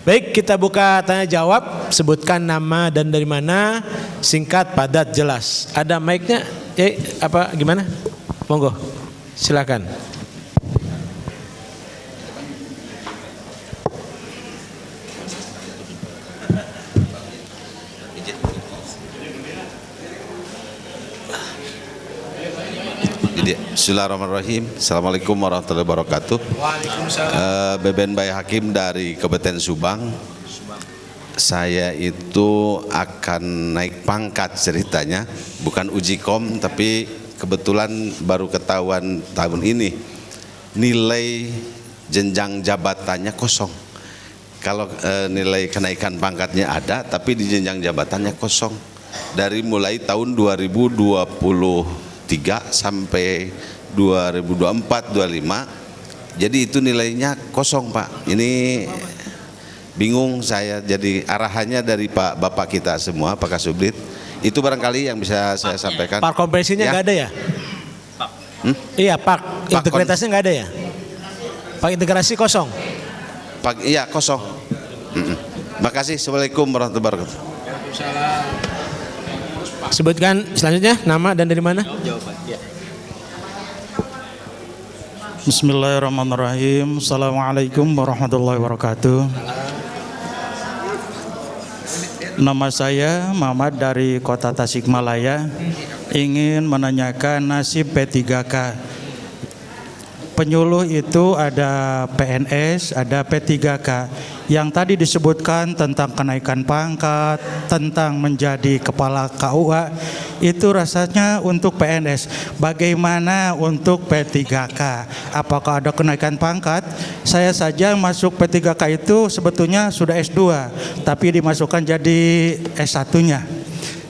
Baik, kita buka tanya jawab. Sebutkan nama dan dari mana, singkat, padat, jelas. Ada mic-nya? Apa gimana? Monggo, silakan. Bismillahirrahmanirrahim. Assalamualaikum warahmatullahi wabarakatuh. Waalaikumsalam. Beben Bayi Hakim dari Kabupaten Subang. Saya itu akan naik pangkat ceritanya, bukan uji kom, tapi kebetulan baru ketahuan tahun ini nilai jenjang jabatannya kosong. Kalau nilai kenaikan pangkatnya ada, tapi di jenjang jabatannya kosong. Dari mulai tahun 2023 sampai 2024-25, jadi itu nilainya kosong, Pak. Ini bingung saya, jadi arahannya dari Pak Bapak kita semua, Pak Kasubdit, itu barangkali yang bisa saya sampaikan. Pak kompresinya nggak ada ya? Iya, Pak integritasnya nggak ada ya? Pak integrasi kosong. Pak, iya kosong. Makasih. Assalamualaikum warahmatullahi wabarakatuh. Sebutkan selanjutnya nama dan dari mana? Bismillahirrahmanirrahim. Assalamualaikum warahmatullahi wabarakatuh. Nama saya Muhammad dari Kota Tasikmalaya. Ingin menanyakan nasib P3K. Penyuluh itu ada PNS, ada P3K. Yang tadi disebutkan tentang kenaikan pangkat, tentang menjadi kepala KUA, itu rasanya untuk PNS. Bagaimana untuk P3K? Apakah ada kenaikan pangkat? Saya saja masuk P3K itu sebetulnya sudah S2, tapi dimasukkan jadi S1-nya.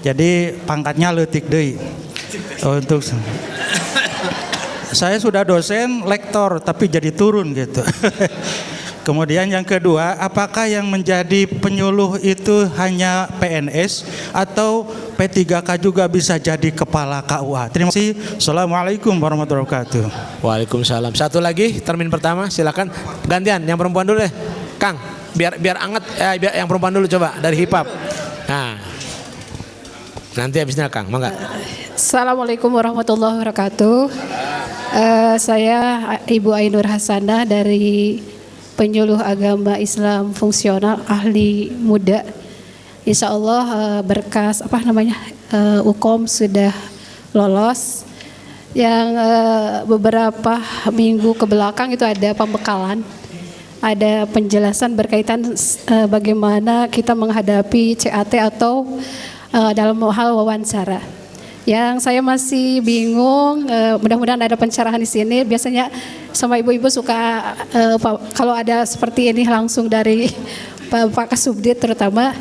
Jadi pangkatnya leutik deui. Untuk saya sudah dosen, lektor, tapi jadi turun gitu. Kemudian yang kedua, apakah yang menjadi penyuluh itu hanya PNS atau P3K juga bisa jadi kepala KUA? Terima kasih. Assalamualaikum warahmatullahi wabarakatuh. Waalaikumsalam. Satu lagi, termin pertama, silakan. Gantian, yang perempuan dulu deh, Kang. Biar anget. Biar yang perempuan dulu coba dari hip hop. Nah, nanti habisnya Kang, mangga. Assalamualaikum warahmatullahi wabarakatuh. Saya Ibu Ainur Hasanah dari Penyuluh Agama Islam Fungsional Ahli Muda. Insya Allah berkas UKOM sudah lolos. Yang beberapa minggu ke belakang itu ada pembekalan, ada penjelasan berkaitan bagaimana kita menghadapi CAT atau dalam hal wawancara. Yang saya masih bingung, mudah-mudahan ada pencerahan di sini. Biasanya sama ibu-ibu suka kalau ada seperti ini langsung dari Pak Kasubdit terutama.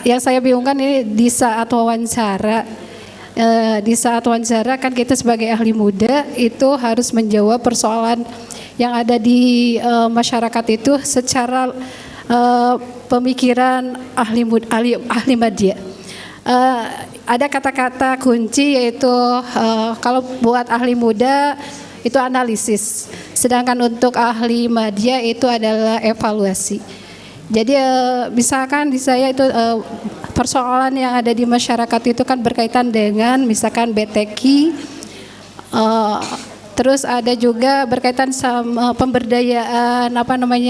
Yang saya bingungkan ini di saat wawancara. Di saat wawancara kan kita sebagai ahli muda itu harus menjawab persoalan yang ada di masyarakat itu secara pemikiran ahli media. Ada kata-kata kunci yaitu kalau buat ahli muda itu analisis, sedangkan untuk ahli media itu adalah evaluasi. Jadi misalkan di saya itu persoalan yang ada di masyarakat itu kan berkaitan dengan misalkan BTQ, terus ada juga berkaitan sama pemberdayaan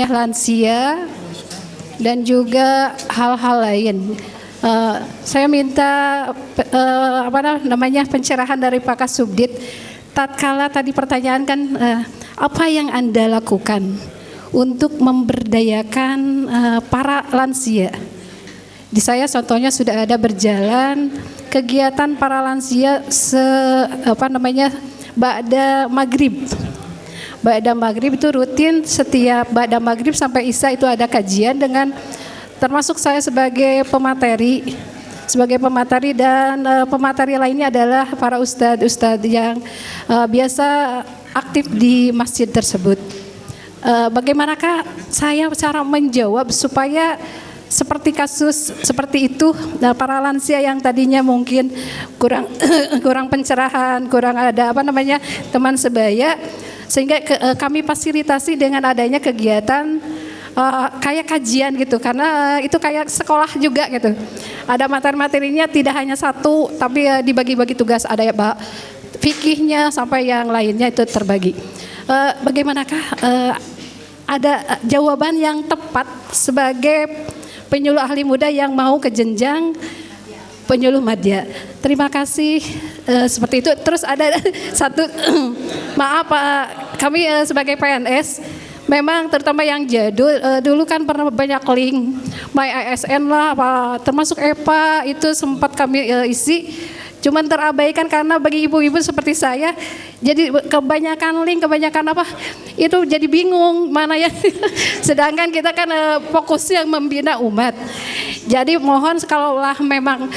lansia dan juga hal-hal lain. Saya minta pencerahan dari Pak Kasubdit. Tatkala tadi pertanyaan kan apa yang Anda lakukan untuk memberdayakan para lansia? Di saya contohnya sudah ada berjalan kegiatan para lansia ba'da maghrib. Ba'da maghrib itu rutin, setiap ba'da maghrib sampai isya itu ada kajian dengan termasuk saya sebagai pemateri dan pemateri lainnya adalah para ustadz yang biasa aktif di masjid tersebut. Bagaimanakah saya cara menjawab supaya seperti kasus seperti itu para lansia yang tadinya mungkin kurang pencerahan, kurang ada teman sebaya, sehingga kami fasilitasi dengan adanya kegiatan kayak kajian gitu, karena itu kayak sekolah juga gitu. Ada materi-materinya tidak hanya satu, tapi dibagi-bagi tugas, ada ya Pak fikihnya sampai yang lainnya itu terbagi. Bagaimanakah ada jawaban yang tepat sebagai penyuluh ahli muda yang mau ke jenjang penyuluh madya? Terima kasih. Seperti itu. Terus ada satu maaf Pak, kami sebagai PNS memang terutama yang jadul, dulu kan pernah banyak link My ASN lah, termasuk EPA itu sempat kami isi. Cuman terabaikan karena bagi ibu-ibu seperti saya, jadi kebanyakan link, kebanyakan apa, itu jadi bingung mana yang sedangkan kita kan fokus yang membina umat. Jadi mohon kalaulah memang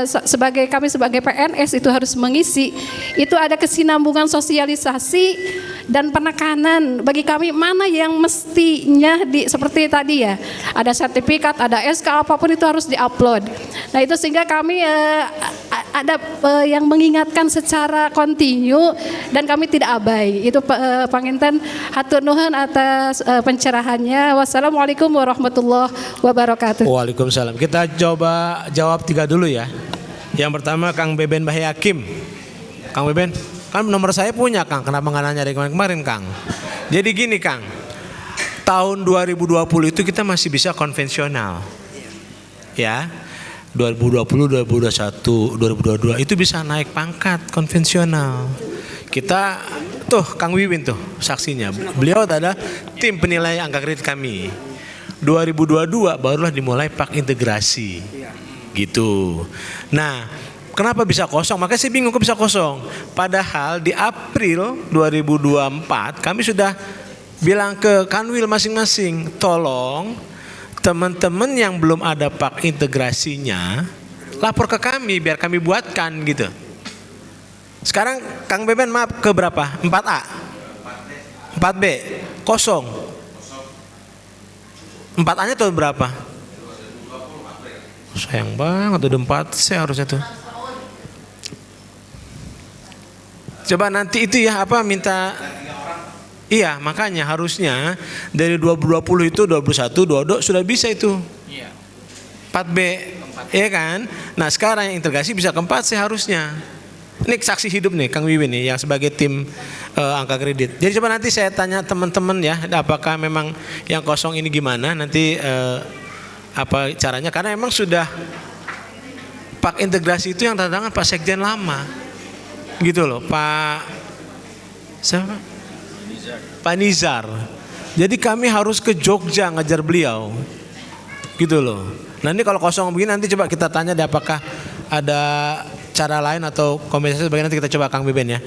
sebagai kami sebagai PNS itu harus mengisi, itu ada kesinambungan sosialisasi dan penekanan bagi kami mana yang mestinya seperti tadi ya, ada sertifikat, ada SK, apapun itu harus diupload. Nah itu sehingga kami ada yang mengingatkan secara kontinu dan kami tidak abai. Itu panginten hatur nuhun atas pencerahannya. Wassalamualaikum warahmatullahi wabarakatuh. Waalaikumsalam. Kita coba jawab 3 dulu ya. Yang pertama Kang Beben Bahyakim. Kang Beben, kan nomor saya punya Kang. Kenapa nggak nanya dari kemarin Kang? Jadi gini Kang, tahun 2020 itu kita masih bisa konvensional. Ya. 2020, 2021, 2022 itu bisa naik pangkat konvensional. Kita tuh Kang Wiwin tuh saksinya. Beliau adalah tim penilai angka kredit kami. 2022 barulah dimulai pak integrasi. Gitu. Nah, kenapa bisa kosong? Makanya saya bingung kok bisa kosong. Padahal di April 2024 kami sudah bilang ke Kanwil masing-masing, tolong teman-teman yang belum ada pak integrasinya lapor ke kami biar kami buatkan gitu. Sekarang Kang Beben maaf ke berapa? 4A? 4B? Kosong. 4A-nya tahun berapa? Sayang banget udah 4C harusnya tuh. Coba nanti itu ya apa minta. Iya, makanya harusnya dari 2020 itu 2021, 2022 sudah bisa itu. 4B, iya kan? Nah sekarang yang integrasi bisa ke 4C harusnya. Ini saksi hidup nih Kang Wiwin nih yang sebagai tim angka kredit. Jadi coba nanti saya tanya teman-teman ya, apakah memang yang kosong ini gimana? Nanti apa caranya? Karena memang sudah pak integrasi itu yang tanda tangan Pak Sekjen lama, gitu loh, Pak siapa? Pak Nizar. Jadi kami harus ke Jogja ngajar beliau, gitu loh. Nanti kalau kosong begini nanti coba kita tanya deh apakah ada cara lain atau kompensasi sebagai nanti kita coba Kang Beben ya.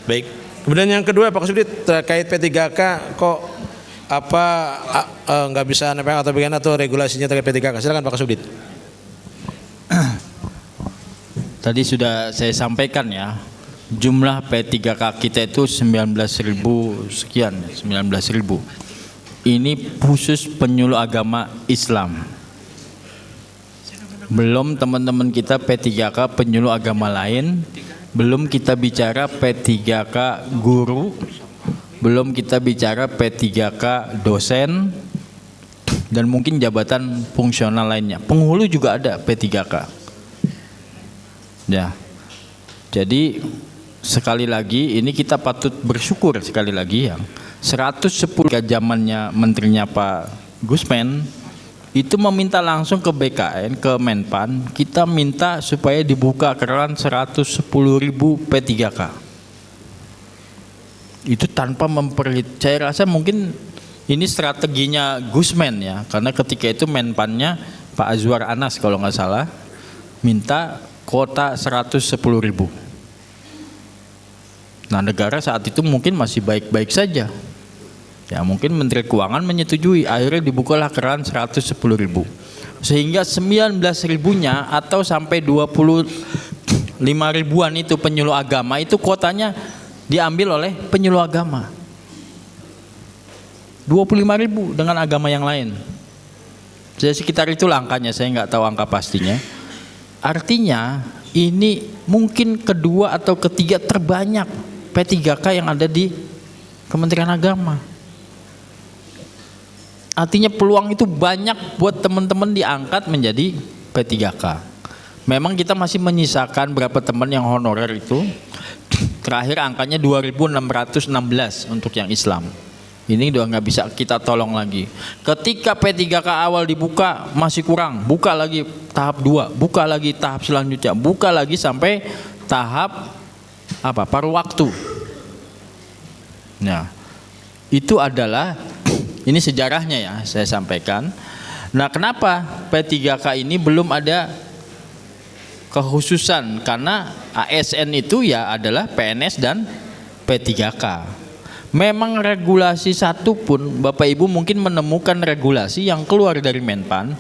Baik. Kemudian yang kedua Pak Kusubdit terkait P3K kok apa nggak bisa nempel atau bagaimana atau regulasinya terkait P3K. Silakan Pak Kusubdit. Tadi sudah saya sampaikan ya. Jumlah P3K kita itu 19.000 sekian, 19.000. Ini khusus penyuluh agama Islam. Belum teman-teman kita P3K penyuluh agama lain, belum kita bicara P3K guru, belum kita bicara P3K dosen, dan mungkin jabatan fungsional lainnya. Penghulu juga ada P3K. Ya. Jadi sekali lagi ini kita patut bersyukur sekali lagi yang 110 zamannya menterinya Pak Gusmen itu meminta langsung ke BKN, ke Menpan, kita minta supaya dibuka keran 110.000 P3K. Itu tanpa saya rasa mungkin ini strateginya Gusmen ya, karena ketika itu Menpannya Pak Azwar Anas kalau nggak salah minta kuota 110.000. Nah negara saat itu mungkin masih baik-baik saja. Ya mungkin Menteri Keuangan menyetujui, akhirnya dibukalah keran 110.000. Sehingga 19.000-nya atau sampai 25 ribuan itu penyuluh agama itu kuotanya diambil oleh penyuluh agama. 25.000 dengan agama yang lain. Jadi sekitar itulah angkanya, saya nggak tahu angka pastinya. Artinya ini mungkin kedua atau ketiga terbanyak P3K yang ada di Kementerian Agama. Artinya peluang itu banyak buat teman-teman diangkat menjadi P3K. Memang kita masih menyisakan berapa teman yang honorer itu. Terakhir angkanya 2.616 untuk yang Islam. Ini udah nggak bisa kita tolong lagi. Ketika P3K awal dibuka masih kurang, buka lagi tahap 2, buka lagi tahap selanjutnya, buka lagi sampai tahap paruh waktu. Nah, itu adalah ini sejarahnya ya saya sampaikan. Nah, kenapa P3K ini belum ada kekhususan? Karena ASN itu ya adalah PNS dan P3K. Memang regulasi satu pun Bapak Ibu mungkin menemukan regulasi yang keluar dari Menpan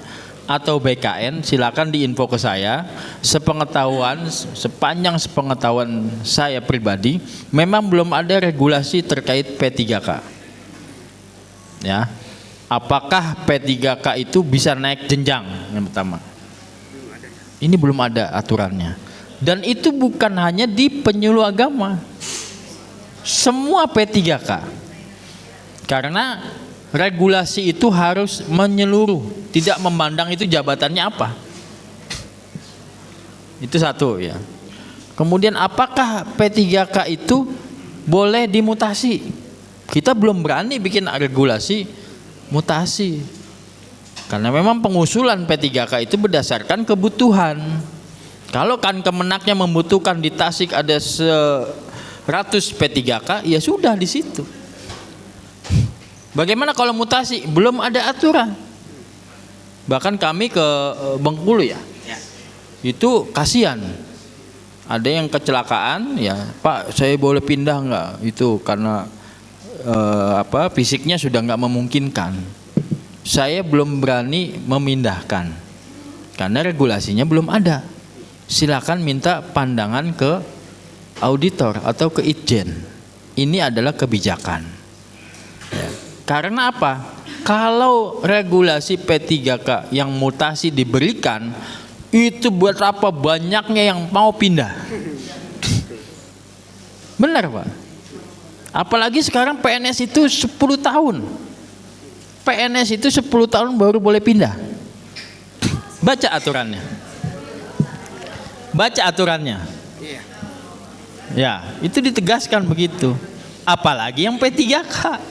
atau BKN, silakan diinfo ke saya. Sepanjang sepengetahuan saya pribadi, memang belum ada regulasi terkait P3K. Ya, apakah P3K itu bisa naik jenjang? Yang pertama, ini belum ada aturannya. Dan itu bukan hanya di penyuluh agama, semua P3K. Karena regulasi itu harus menyeluruh, tidak memandang itu jabatannya apa. Itu satu ya. Kemudian apakah P3K itu boleh dimutasi? Kita belum berani bikin regulasi mutasi. Karena memang pengusulan P3K itu berdasarkan kebutuhan. Kalau kan Kemenaknya membutuhkan di Tasik ada 100 P3K, ya sudah di situ. Bagaimana kalau mutasi? Belum ada aturan. Bahkan kami ke Bengkulu ya, itu kasihan. Ada yang kecelakaan, ya Pak, saya boleh pindah nggak? Itu karena fisiknya sudah nggak memungkinkan. Saya belum berani memindahkan karena regulasinya belum ada. Silakan minta pandangan ke auditor atau ke Itjen. Ini adalah kebijakan. Ya. Karena apa? Kalau regulasi P3K yang mutasi diberikan, itu buat apa banyaknya yang mau pindah? Benar Pak? Apalagi sekarang PNS itu 10 tahun. PNS itu 10 tahun baru boleh pindah. Baca aturannya. Baca aturannya. Ya, itu ditegaskan begitu. Apalagi yang P3K.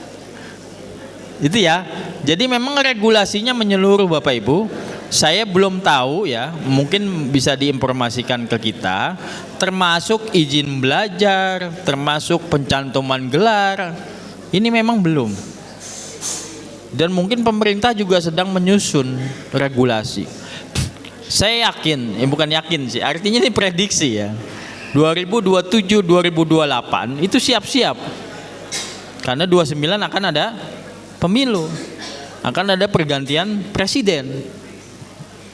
Itu ya. Jadi memang regulasinya menyeluruh Bapak Ibu. Saya belum tahu ya, mungkin bisa diinformasikan ke kita, termasuk izin belajar, termasuk pencantuman gelar. Ini memang belum. Dan mungkin pemerintah juga sedang menyusun regulasi. Saya yakin, bukan yakin sih, artinya ini prediksi ya. 2027 2028 itu siap-siap. Karena 29 akan ada pemilu. Akan ada pergantian presiden.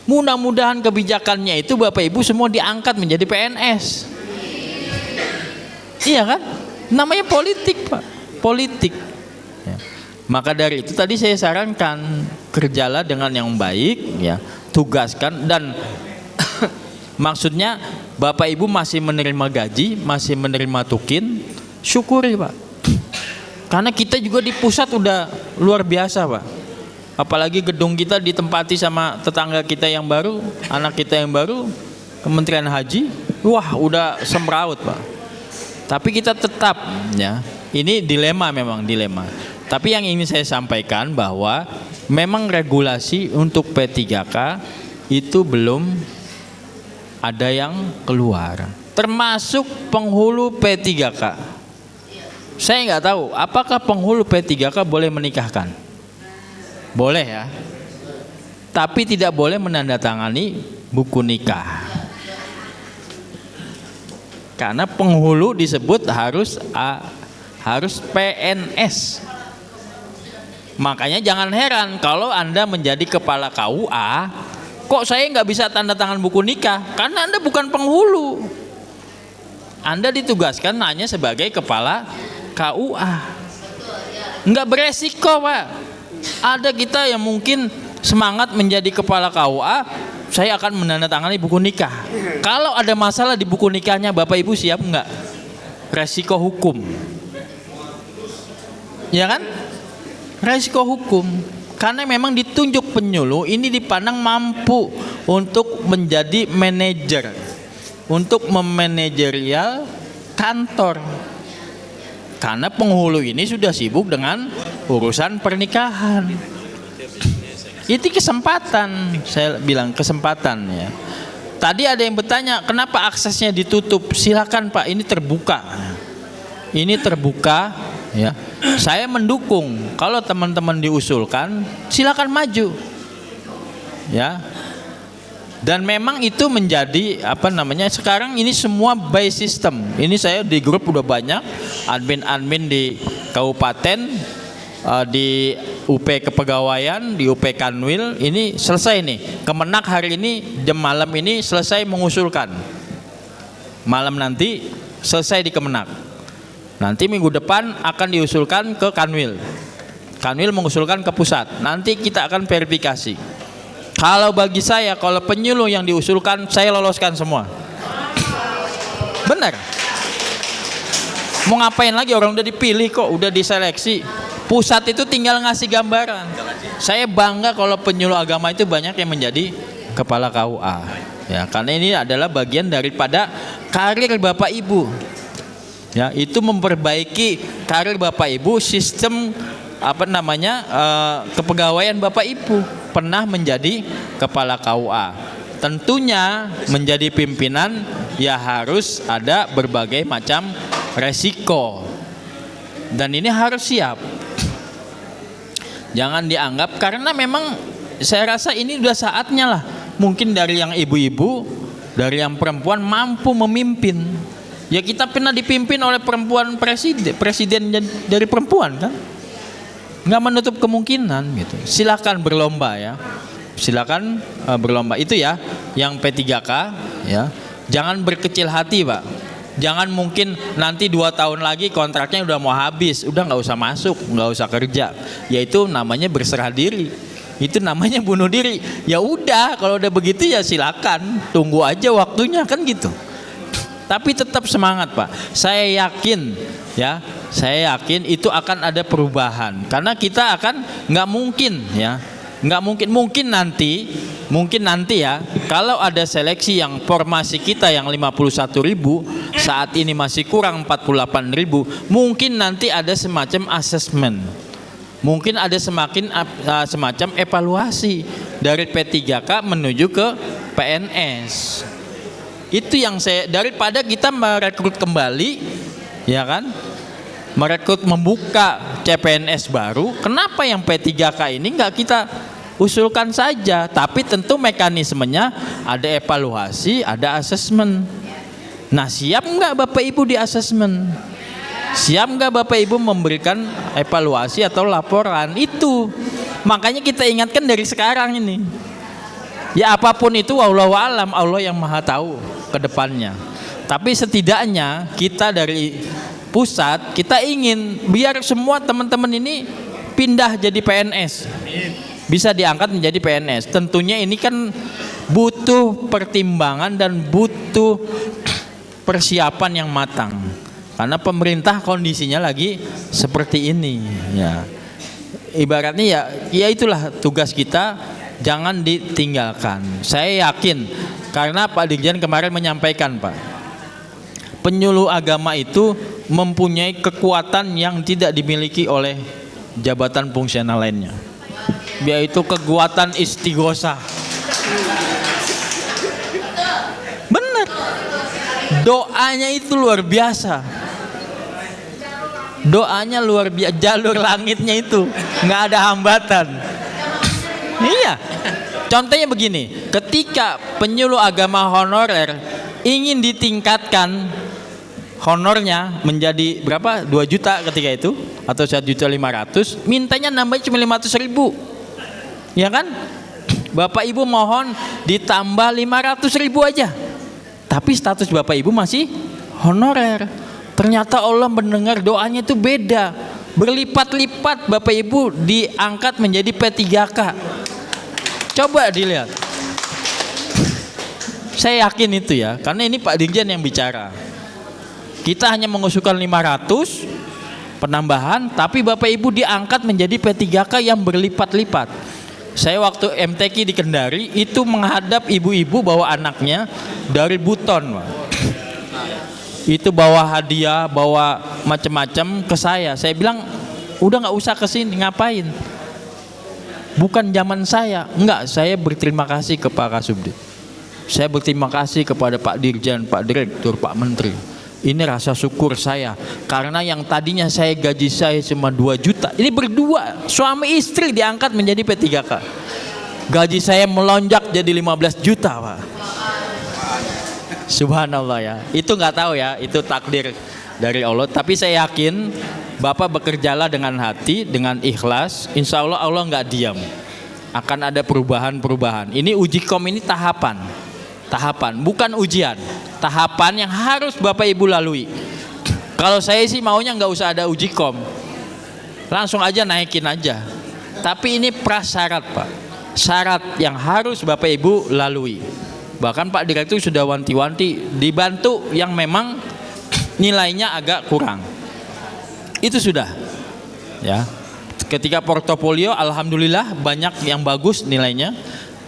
Mudah-mudahan kebijakannya itu Bapak Ibu semua diangkat menjadi PNS. Iya kan? Namanya politik Pak. Politik. Ya. Maka dari itu tadi saya sarankan, kerjalah dengan yang baik ya. Tugaskan dan maksudnya Bapak Ibu masih menerima gaji, masih menerima tukin, syukuri Pak. Karena kita juga di pusat udah luar biasa Pak. Apalagi gedung kita ditempati sama tetangga kita yang baru, anak kita yang baru, Kementerian Haji, wah udah semraut Pak. Tapi kita tetap ya, ini dilema memang dilema. Tapi yang ingin saya sampaikan bahwa memang regulasi untuk P3K itu belum ada yang keluar. Termasuk penghulu P3K. Saya nggak tahu apakah penghulu P3K boleh menikahkan. Boleh ya, tapi tidak boleh menandatangani buku nikah. Karena penghulu disebut harus PNS. Makanya jangan heran kalau Anda menjadi kepala KUA, kok saya nggak bisa tanda tangan buku nikah? Karena Anda bukan penghulu. Anda ditugaskan hanya sebagai kepala KUA. Nggak beresiko Pak. Ada kita yang mungkin semangat menjadi kepala KUA, saya akan menandatangani buku nikah. Kalau ada masalah di buku nikahnya, Bapak Ibu siap nggak? Resiko hukum. Ya kan? Resiko hukum. Karena memang ditunjuk penyuluh ini dipandang mampu untuk menjadi manajer, untuk memanajerial kantor. Karena penghulu ini sudah sibuk dengan urusan pernikahan. Itu kesempatan, saya bilang kesempatan ya. Tadi ada yang bertanya, kenapa aksesnya ditutup? Silakan Pak, ini terbuka. Ini terbuka ya. Saya mendukung kalau teman-teman diusulkan, silakan maju. Ya. Dan memang itu menjadi sekarang ini semua by system. Ini saya di grup udah banyak admin-admin di kabupaten, di UP Kepegawaian, di UP Kanwil, ini selesai nih. Kemenak hari ini jam malam ini selesai mengusulkan. Malam nanti selesai di Kemenak. Nanti minggu depan akan diusulkan ke Kanwil. Kanwil mengusulkan ke pusat. Nanti kita akan verifikasi. Kalau bagi saya, kalau penyuluh yang diusulkan, saya loloskan semua. Benar. Mau ngapain lagi, orang udah dipilih kok, udah diseleksi. Pusat itu tinggal ngasih gambaran. Saya bangga kalau penyuluh agama itu banyak yang menjadi kepala KUA. Ya, karena ini adalah bagian daripada karir Bapak Ibu. Ya, itu memperbaiki karir Bapak Ibu, sistem kepegawaian Bapak Ibu pernah menjadi kepala KUA. Tentunya menjadi pimpinan ya harus ada berbagai macam resiko. Dan ini harus siap. Jangan dianggap, karena memang saya rasa ini udah saatnya lah. Mungkin dari yang ibu-ibu, dari yang perempuan mampu memimpin. Ya kita pernah dipimpin oleh perempuan presiden dari perempuan kan. Nggak menutup kemungkinan gitu. Silakan berlomba ya. Silakan berlomba itu ya, yang P3K ya. Jangan berkecil hati Pak. Jangan mungkin nanti 2 tahun lagi kontraknya udah mau habis, udah nggak usah masuk, nggak usah kerja. Yaitu namanya berserah diri. Itu namanya bunuh diri. Ya udah, kalau udah begitu ya silakan, tunggu aja waktunya kan gitu. Tapi tetap semangat Pak. Saya yakin ya, saya yakin itu akan ada perubahan. Karena kita akan nggak mungkin ya, nggak mungkin nanti ya, kalau ada seleksi yang formasi kita yang 51.000 saat ini masih kurang 48.000, mungkin nanti ada semacam asesmen, mungkin ada semacam evaluasi dari P3K menuju ke PNS. Itu yang saya, daripada kita merekrut kembali ya kan, merekrut membuka CPNS baru, kenapa yang P3K ini nggak kita usulkan saja, tapi tentu mekanismenya ada evaluasi, ada asesmen. Nah, siap nggak Bapak Ibu di asesmen? Siap nggak Bapak Ibu memberikan evaluasi atau laporan? Itu makanya kita ingatkan dari sekarang ini. Ya apapun itu, wallahu alam, Allah yang maha tahu ke depannya. Tapi setidaknya kita dari pusat, kita ingin biar semua teman-teman ini pindah jadi PNS. Bisa diangkat menjadi PNS. Tentunya ini kan butuh pertimbangan dan butuh persiapan yang matang. Karena pemerintah kondisinya lagi seperti ini ya. Ibaratnya ya itulah tugas kita, jangan ditinggalkan. Saya yakin karena Pak Dirjen kemarin menyampaikan Pak, penyuluh agama itu mempunyai kekuatan yang tidak dimiliki oleh jabatan fungsional lainnya, yaitu kekuatan istighosah. Benar, doanya itu luar biasa, doanya luar biasa, jalur langitnya itu nggak ada hambatan. Iya, contohnya begini, ketika penyuluh agama honorer ingin ditingkatkan honornya menjadi berapa, 2 juta ketika itu atau 1.500.000, mintanya nambah cuma 500.000 ya kan. Bapak Ibu mohon ditambah 500.000 aja, tapi status Bapak Ibu masih honorer. Ternyata Allah mendengar doanya itu beda, berlipat-lipat Bapak Ibu diangkat menjadi P3K. Coba dilihat. Saya yakin itu ya, karena ini Pak Dirjen yang bicara. Kita hanya mengusulkan 500, penambahan, tapi Bapak Ibu diangkat menjadi P3K yang berlipat-lipat. Saya waktu MTQ di Kendari itu menghadap ibu-ibu bawa anaknya dari Buton, Pak. Itu bawa hadiah, bawa macam-macam ke saya. Saya bilang, udah nggak usah kesini, ngapain? Bukan zaman saya. Enggak, saya berterima kasih ke Pak Kasubdit. Saya berterima kasih kepada Pak Dirjen, Pak Direktur, Pak Menteri. Ini rasa syukur saya. Karena yang tadinya saya gaji saya cuma 2 juta. Ini berdua, suami istri diangkat menjadi P3K. Gaji saya melonjak jadi 15 juta, Pak. Subhanallah ya. Itu nggak tahu ya, itu takdir dari Allah. Tapi saya yakin Bapak bekerjalah dengan hati, dengan ikhlas. Insya Allah Allah nggak diam. Akan ada perubahan-perubahan. Ini uji kom ini tahapan, bukan ujian. Tahapan yang harus Bapak Ibu lalui. Kalau saya sih maunya nggak usah ada uji kom, langsung aja naikin aja. Tapi ini prasyarat, Pak. Syarat yang harus Bapak Ibu lalui. Bahkan Pak Direktur sudah wanti-wanti dibantu yang memang nilainya agak kurang. Itu sudah. Ya. Ketika portofolio alhamdulillah banyak yang bagus nilainya.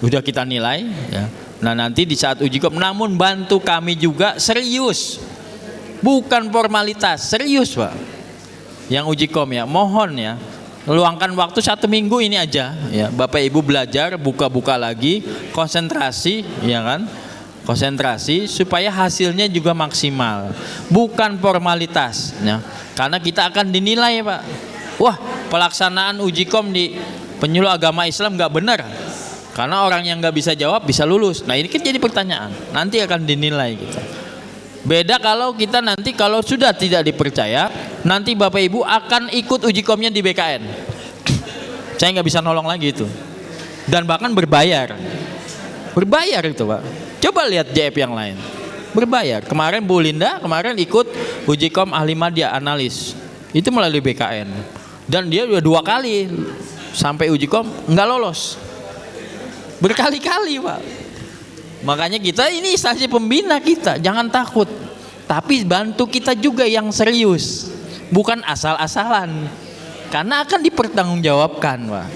Sudah kita nilai ya. Nah, nanti di saat uji kom, namun bantu kami juga serius. Bukan formalitas, serius, Pak. Yang uji kom ya, mohon ya. Luangkan waktu 1 minggu ini aja ya, Bapak Ibu belajar, buka-buka lagi, konsentrasi ya kan, konsentrasi supaya hasilnya juga maksimal, bukan formalitas ya. Karena kita akan dinilai, Pak. Wah, pelaksanaan uji kom di penyuluh agama Islam nggak benar, karena orang yang nggak bisa jawab bisa lulus. Nah, ini kan jadi pertanyaan, nanti akan dinilai kita. Beda kalau kita nanti kalau sudah tidak dipercaya, nanti Bapak Ibu akan ikut uji komnya di BKN. Saya nggak bisa nolong lagi itu. Dan bahkan berbayar. Berbayar itu, Pak. Coba lihat JF yang lain. Berbayar. Kemarin Bu Linda kemarin ikut uji kom ahli media analis. Itu melalui BKN. Dan dia udah 2 kali sampai uji kom nggak lolos. Berkali-kali, Pak. Makanya kita ini instansi pembina kita, jangan takut. Tapi bantu kita juga yang serius, bukan asal-asalan. Karena akan dipertanggungjawabkan, Pak.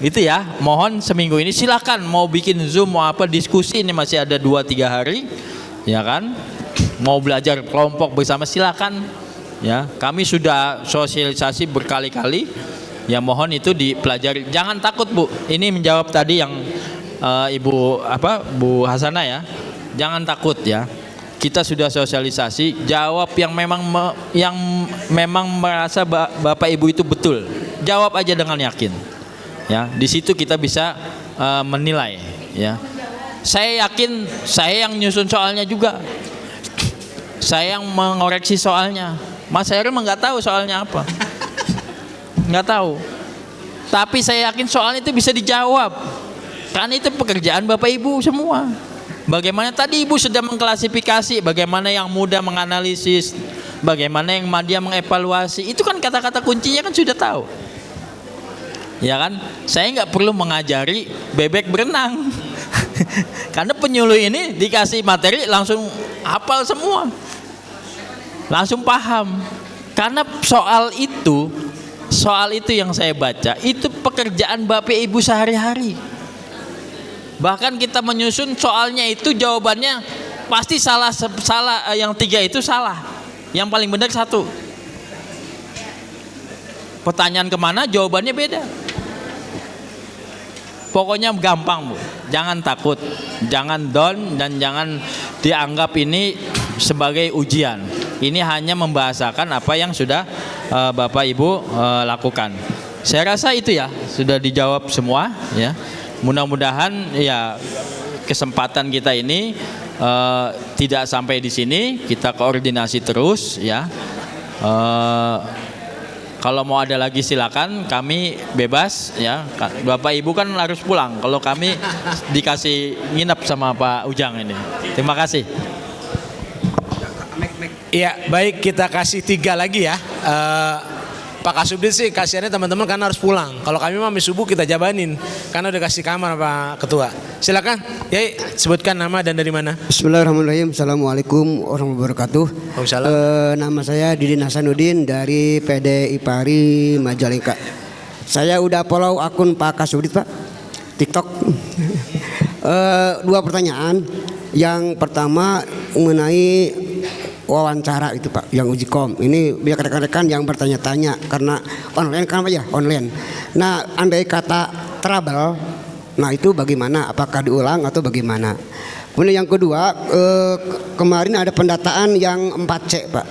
Gitu ya. Mohon seminggu ini silakan mau bikin Zoom mau apa diskusi, ini masih ada 2-3 hari, ya kan? Mau belajar kelompok bersama silakan. Ya, kami sudah sosialisasi berkali-kali. Ya mohon itu dipelajari. Jangan takut, Bu. Ini menjawab tadi yang Bu Hasanah ya, jangan takut ya. Kita sudah sosialisasi, jawab yang memang merasa Bapak Ibu itu betul. Jawab aja dengan yakin. Ya, di situ kita bisa menilai. Ya, saya yakin saya yang nyusun soalnya juga, saya yang mengoreksi soalnya. Mas Heru nggak tahu soalnya apa, nggak tahu. Tapi saya yakin soalnya itu bisa dijawab. Karena itu pekerjaan Bapak Ibu semua. Bagaimana tadi Ibu sudah mengklasifikasi, bagaimana yang mudah menganalisis, bagaimana yang media mengevaluasi. Itu kan kata-kata kuncinya kan sudah tahu. Ya kan? Saya nggak perlu mengajari bebek berenang. Karena penyuluh ini dikasih materi langsung hafal semua. Langsung paham. Karena soal itu yang saya baca, itu pekerjaan Bapak Ibu sehari-hari. Bahkan kita menyusun soalnya itu jawabannya pasti salah, yang 3 itu salah. Yang paling benar 1. Pertanyaan kemana jawabannya beda. Pokoknya gampang, Bu. Jangan takut, jangan down, dan jangan dianggap ini sebagai ujian. Ini hanya membahasakan apa yang sudah Bapak Ibu lakukan. Saya rasa itu ya sudah dijawab semua ya. Mudah-mudahan ya kesempatan kita ini tidak sampai di sini, kita koordinasi terus ya. Kalau mau ada lagi silakan, kami bebas ya. Bapak Ibu kan harus pulang. Kalau kami dikasih nginep sama Pak Ujang ini. Terima kasih. Iya, baik, kita kasih 3 lagi ya. Pak Kasubdit sih kasihannya teman-teman karena harus pulang. Kalau kami mah subuh kita jabanin karena udah kasih kamar Pak Ketua. silakan. Yai, sebutkan nama dan dari mana. Bismillahirrahmanirrahim. Assalamualaikum warahmatullahi wabarakatuh. Waalaikumsalam. Nama saya Didin Hasanuddin dari PD Ipari Majalengka. Saya udah follow akun Pak Kasubdit Pak, TikTok. Dua pertanyaan. Yang pertama mengenai wawancara itu Pak, yang uji kom. Ini biar rekan-rekan yang bertanya-tanya karena online kan Pak ya, online. Nah, andai kata trouble, nah itu bagaimana? Apakah diulang atau bagaimana? Kemudian yang kedua, kemarin ada pendataan yang 4C Pak.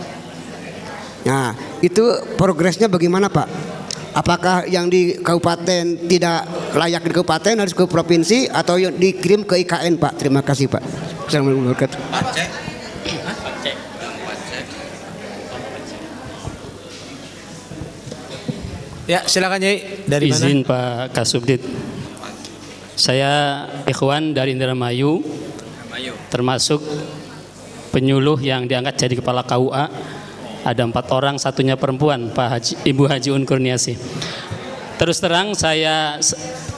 Nah, itu progresnya bagaimana Pak? Apakah yang di kabupaten tidak layak di kabupaten harus ke provinsi atau yang dikirim ke IKN Pak? Terima kasih Pak. Assalamualaikum warahmatullahi wabarakatuh. Ya, silakan Yai. Dari mana? Izin Pak Kasubdit. Saya ikhwan dari Indramayu, termasuk penyuluh yang diangkat jadi kepala KUA. Ada 4 orang, satunya perempuan, Ibu Haji Un Kurniasi. Terus terang saya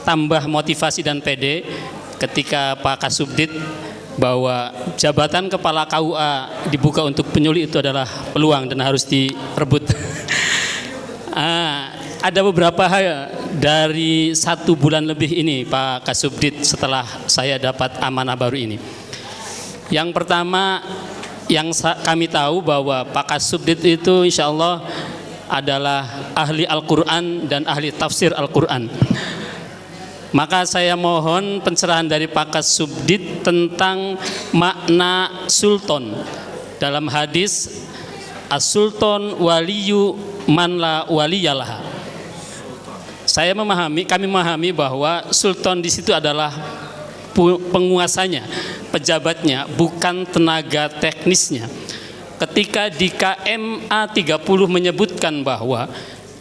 tambah motivasi dan pede ketika Pak Kasubdit bahwa jabatan kepala KUA dibuka untuk penyuluh itu adalah peluang dan harus direbut. Ada beberapa hal dari 1 bulan lebih ini Pak Kasubdit setelah saya dapat amanah baru ini. Yang pertama, yang kami tahu bahwa Pak Kasubdit itu insya Allah adalah ahli Al-Quran dan ahli tafsir Al-Quran. Maka saya mohon pencerahan dari Pak Kasubdit tentang makna sultan. Dalam hadis, as-sultan waliyu man la waliyalah. Kami memahami bahwa sultan di situ adalah penguasanya, pejabatnya, bukan tenaga teknisnya. Ketika di KMA 30 menyebutkan bahwa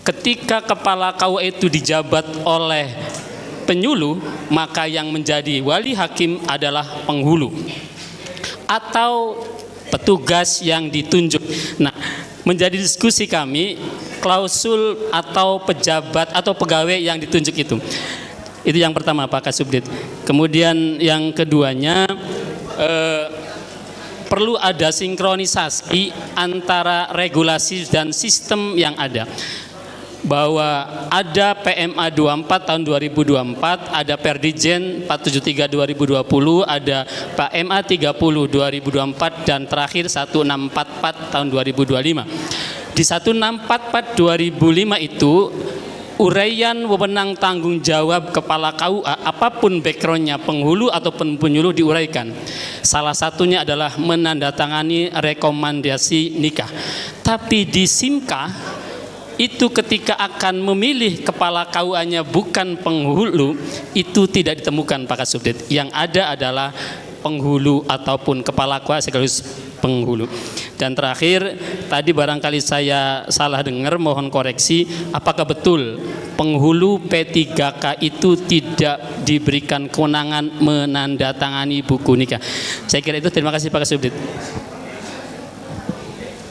ketika kepala KUA itu dijabat oleh penyuluh, maka yang menjadi wali hakim adalah penghulu atau petugas yang ditunjuk. Nah, menjadi diskusi kami klausul atau pejabat atau pegawai yang ditunjuk itu. Itu yang pertama Pak Kasubdit. Kemudian yang keduanya perlu ada sinkronisasi antara regulasi dan sistem yang ada. Bahwa ada PMA 24 tahun 2024, ada Perdijen 473 2020, ada PMA 30 2024 dan terakhir 1644 tahun 2025. Di 1644 2005 itu uraian wewenang tanggung jawab kepala KUA apapun backgroundnya, penghulu ataupun penyuluh diuraikan. Salah satunya adalah menandatangani rekomendasi nikah. Tapi di SIMKA itu ketika akan memilih kepala KUA-nya bukan penghulu, itu tidak ditemukan Pak Kasubdit. Yang ada adalah penghulu ataupun kepala KUA sekaligus penghulu. Dan terakhir, tadi barangkali saya salah dengar, mohon koreksi, apakah betul penghulu P3K itu tidak diberikan kewenangan menandatangani buku nikah? Saya kira itu. Terima kasih Pak Kasubdit.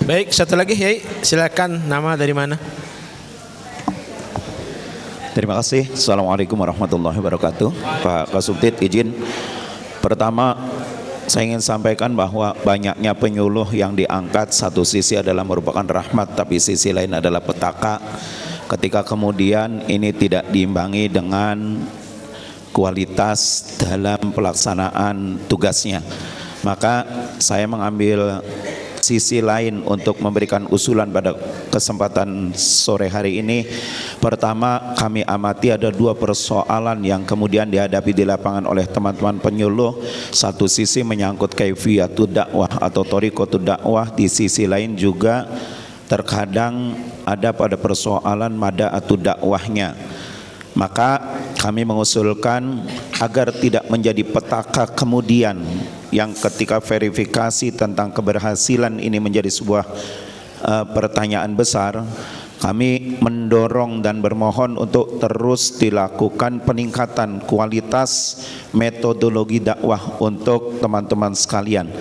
Baik, satu lagi Yai, silakan. Nama dari mana? Terima kasih. Assalamualaikum warahmatullahi wabarakatuh. Pak Kasubdit, izin pertama saya ingin sampaikan bahwa banyaknya penyuluh yang diangkat satu sisi adalah merupakan rahmat, tapi sisi lain adalah petaka ketika kemudian ini tidak diimbangi dengan kualitas dalam pelaksanaan tugasnya. Maka saya mengambil sisi lain untuk memberikan usulan pada kesempatan sore hari ini. Pertama, kami amati ada 2 persoalan yang kemudian dihadapi di lapangan oleh teman-teman penyuluh. Satu sisi menyangkut kaifiyatud dakwah atau thariqatud dakwah, di sisi lain juga terkadang ada pada persoalan mada'atud dakwahnya. Maka kami mengusulkan agar tidak menjadi petaka kemudian yang ketika verifikasi tentang keberhasilan ini menjadi sebuah pertanyaan besar. Kami mendorong dan bermohon untuk terus dilakukan peningkatan kualitas metodologi dakwah untuk teman-teman sekalian.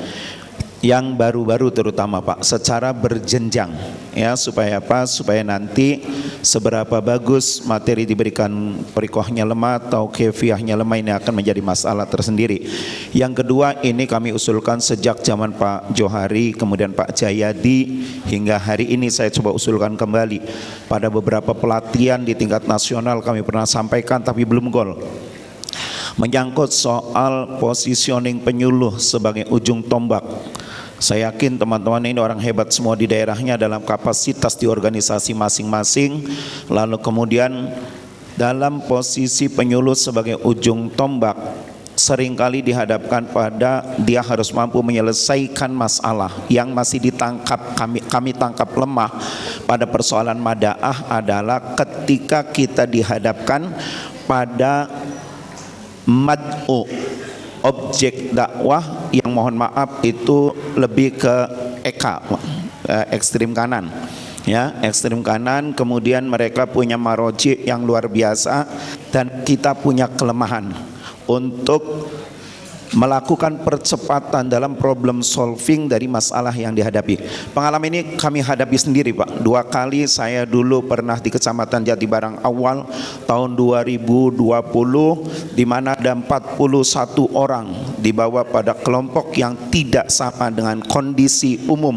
yang baru-baru terutama Pak, secara berjenjang ya, supaya apa? Supaya nanti seberapa bagus materi diberikan periqohnya lemah atau kefiahnya lemah, ini akan menjadi masalah tersendiri. Yang kedua, ini kami usulkan sejak zaman Pak Johari, kemudian Pak Jayadi, hingga hari ini saya coba usulkan kembali. Pada beberapa pelatihan di tingkat nasional kami pernah sampaikan tapi belum gol, menyangkut soal positioning penyuluh sebagai ujung tombak. Saya yakin teman-teman ini orang hebat semua di daerahnya dalam kapasitas di organisasi masing-masing. Lalu kemudian dalam posisi penyuluh sebagai ujung tombak, seringkali dihadapkan pada dia harus mampu menyelesaikan masalah yang masih ditangkap, kami tangkap lemah pada persoalan madaah adalah ketika kita dihadapkan pada mad'u, objek dakwah yang mohon maaf itu lebih ke ekstrim kanan ya, ekstrim kanan. Kemudian mereka punya maroji yang luar biasa dan kita punya kelemahan untuk melakukan percepatan dalam problem solving dari masalah yang dihadapi. Pengalaman ini kami hadapi sendiri Pak. 2 kali saya dulu pernah di Kecamatan Jatibarang awal tahun 2020, di mana ada 41 orang dibawa pada kelompok yang tidak sama dengan kondisi umum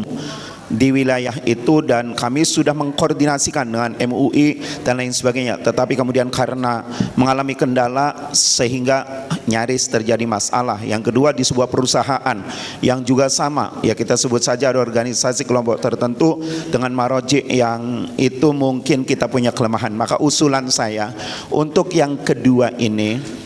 di wilayah itu, dan kami sudah mengkoordinasikan dengan MUI dan lain sebagainya, tetapi kemudian karena mengalami kendala sehingga nyaris terjadi masalah. Yang kedua, di sebuah perusahaan yang juga sama ya, kita sebut saja ada organisasi kelompok tertentu dengan maroji yang itu mungkin kita punya kelemahan. Maka usulan saya untuk yang kedua ini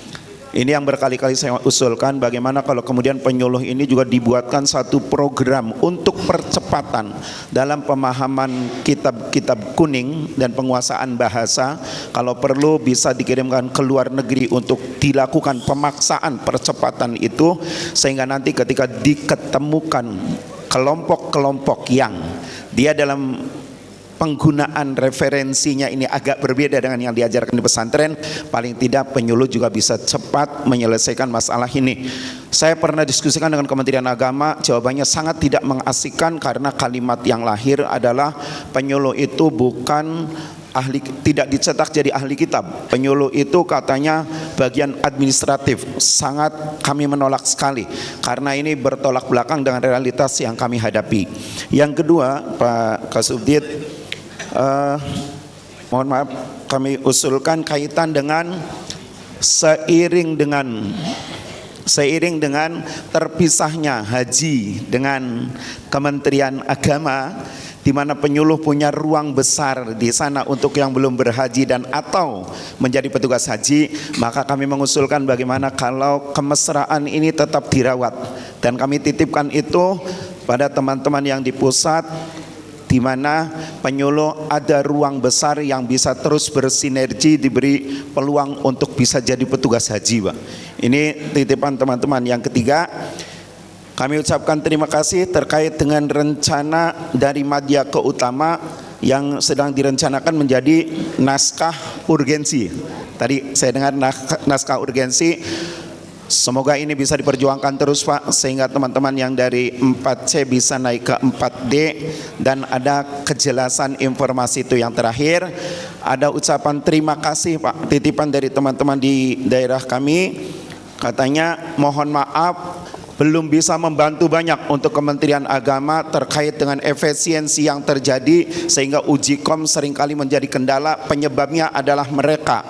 yang berkali-kali saya usulkan, bagaimana kalau kemudian penyuluh ini juga dibuatkan satu program untuk percepatan dalam pemahaman kitab-kitab kuning dan penguasaan bahasa. Kalau perlu bisa dikirimkan ke luar negeri untuk dilakukan pemaksaan percepatan itu, sehingga nanti ketika diketemukan kelompok-kelompok yang dia dalam penggunaan referensinya ini agak berbeda dengan yang diajarkan di pesantren, paling tidak penyuluh juga bisa cepat menyelesaikan masalah ini. Saya pernah diskusikan dengan Kementerian Agama, jawabannya sangat tidak mengasihkan karena kalimat yang lahir adalah penyuluh itu bukan ahli, tidak dicetak jadi ahli kitab. Penyuluh itu katanya bagian administratif. Sangat kami menolak sekali karena ini bertolak belakang dengan realitas yang kami hadapi. Yang kedua, Pak Kasubdit, mohon maaf, kami usulkan kaitan dengan seiring dengan terpisahnya haji dengan Kementerian Agama, di mana penyuluh punya ruang besar di sana untuk yang belum berhaji dan atau menjadi petugas haji. Maka kami mengusulkan bagaimana kalau kemesraan ini tetap dirawat, dan kami titipkan itu pada teman-teman yang di pusat, di mana penyuluh ada ruang besar yang bisa terus bersinergi, diberi peluang untuk bisa jadi petugas haji, Pak. Ini titipan teman-teman. Yang ketiga, kami ucapkan terima kasih terkait dengan rencana dari Madya ke Utama yang sedang direncanakan menjadi naskah urgensi. Tadi saya dengar naskah urgensi. Semoga ini bisa diperjuangkan terus Pak, sehingga teman-teman yang dari 4C bisa naik ke 4D dan ada kejelasan informasi itu. Yang terakhir, ada ucapan terima kasih Pak, titipan dari teman-teman di daerah kami, katanya mohon maaf belum bisa membantu banyak untuk Kementerian Agama terkait dengan efisiensi yang terjadi, sehingga ujikom seringkali menjadi kendala, penyebabnya adalah mereka.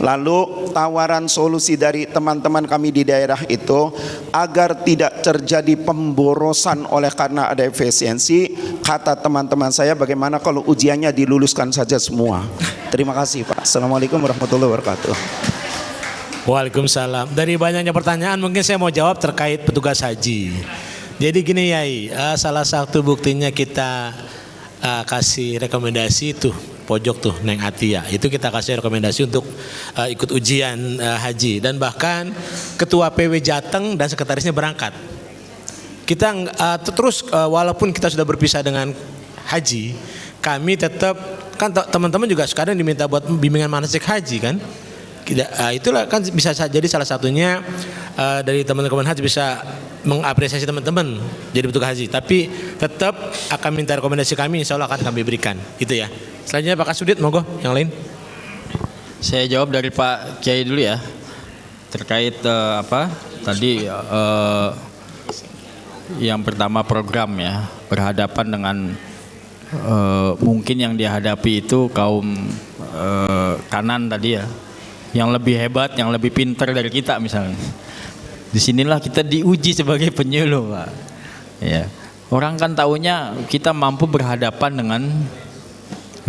Lalu tawaran solusi dari teman-teman kami di daerah itu agar tidak terjadi pemborosan oleh karena ada efisiensi, kata teman-teman saya, bagaimana kalau ujiannya diluluskan saja semua. Terima kasih Pak. Assalamualaikum warahmatullahi wabarakatuh. Waalaikumsalam. Dari banyaknya pertanyaan mungkin saya mau jawab terkait petugas haji. Jadi gini Yai, salah satu buktinya kita kasih rekomendasi tuh pojok tuh Neng Atia, itu kita kasih rekomendasi untuk ikut ujian haji, dan bahkan ketua PW Jateng dan sekretarisnya berangkat. Kita terus walaupun kita sudah berpisah dengan haji, kami tetap kan teman-teman juga sekarang diminta buat bimbingan manasik haji kan. itulah kan bisa jadi salah satunya dari teman-teman haji bisa mengapresiasi teman-teman jadi petugas haji, tapi tetap akan minta rekomendasi kami, insya Allah akan kami berikan, gitu ya. Selanjutnya Pak Kasudit, monggo yang lain. Saya jawab dari Pak Kiai dulu ya, terkait tadi yang pertama program ya, berhadapan dengan mungkin yang dihadapi itu kaum kanan tadi ya, yang lebih hebat, yang lebih pintar dari kita misalnya. Disinilah kita diuji sebagai penyuluh, Pak. Ya. Orang kan taunya kita mampu berhadapan dengan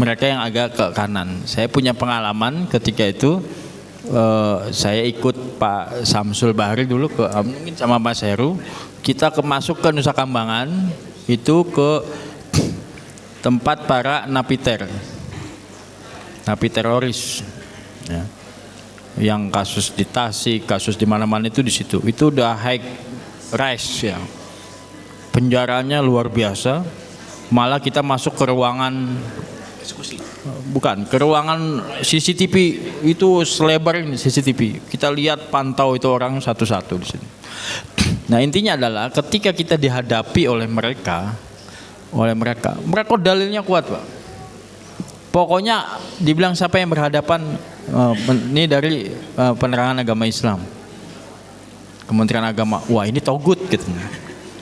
mereka yang agak ke kanan. Saya punya pengalaman ketika itu saya ikut Pak Samsul Bahri dulu ke mungkin sama Mas Heru. Kita masuk ke Nusa Kambangan itu ke tempat para napi teroris. Ya. Yang kasus di Tasik, kasus di mana-mana itu di situ. Itu udah high rise ya. Penjaranya luar biasa. Malah kita masuk ke ruangan ke ruangan CCTV itu selebar ini CCTV. Kita lihat pantau itu orang satu-satu di sini. Nah, intinya adalah ketika kita dihadapi oleh mereka dalilnya kuat, Pak. Pokoknya dibilang siapa yang berhadapan, ini dari penerangan agama Islam, Kementerian Agama, wah ini togut gitu,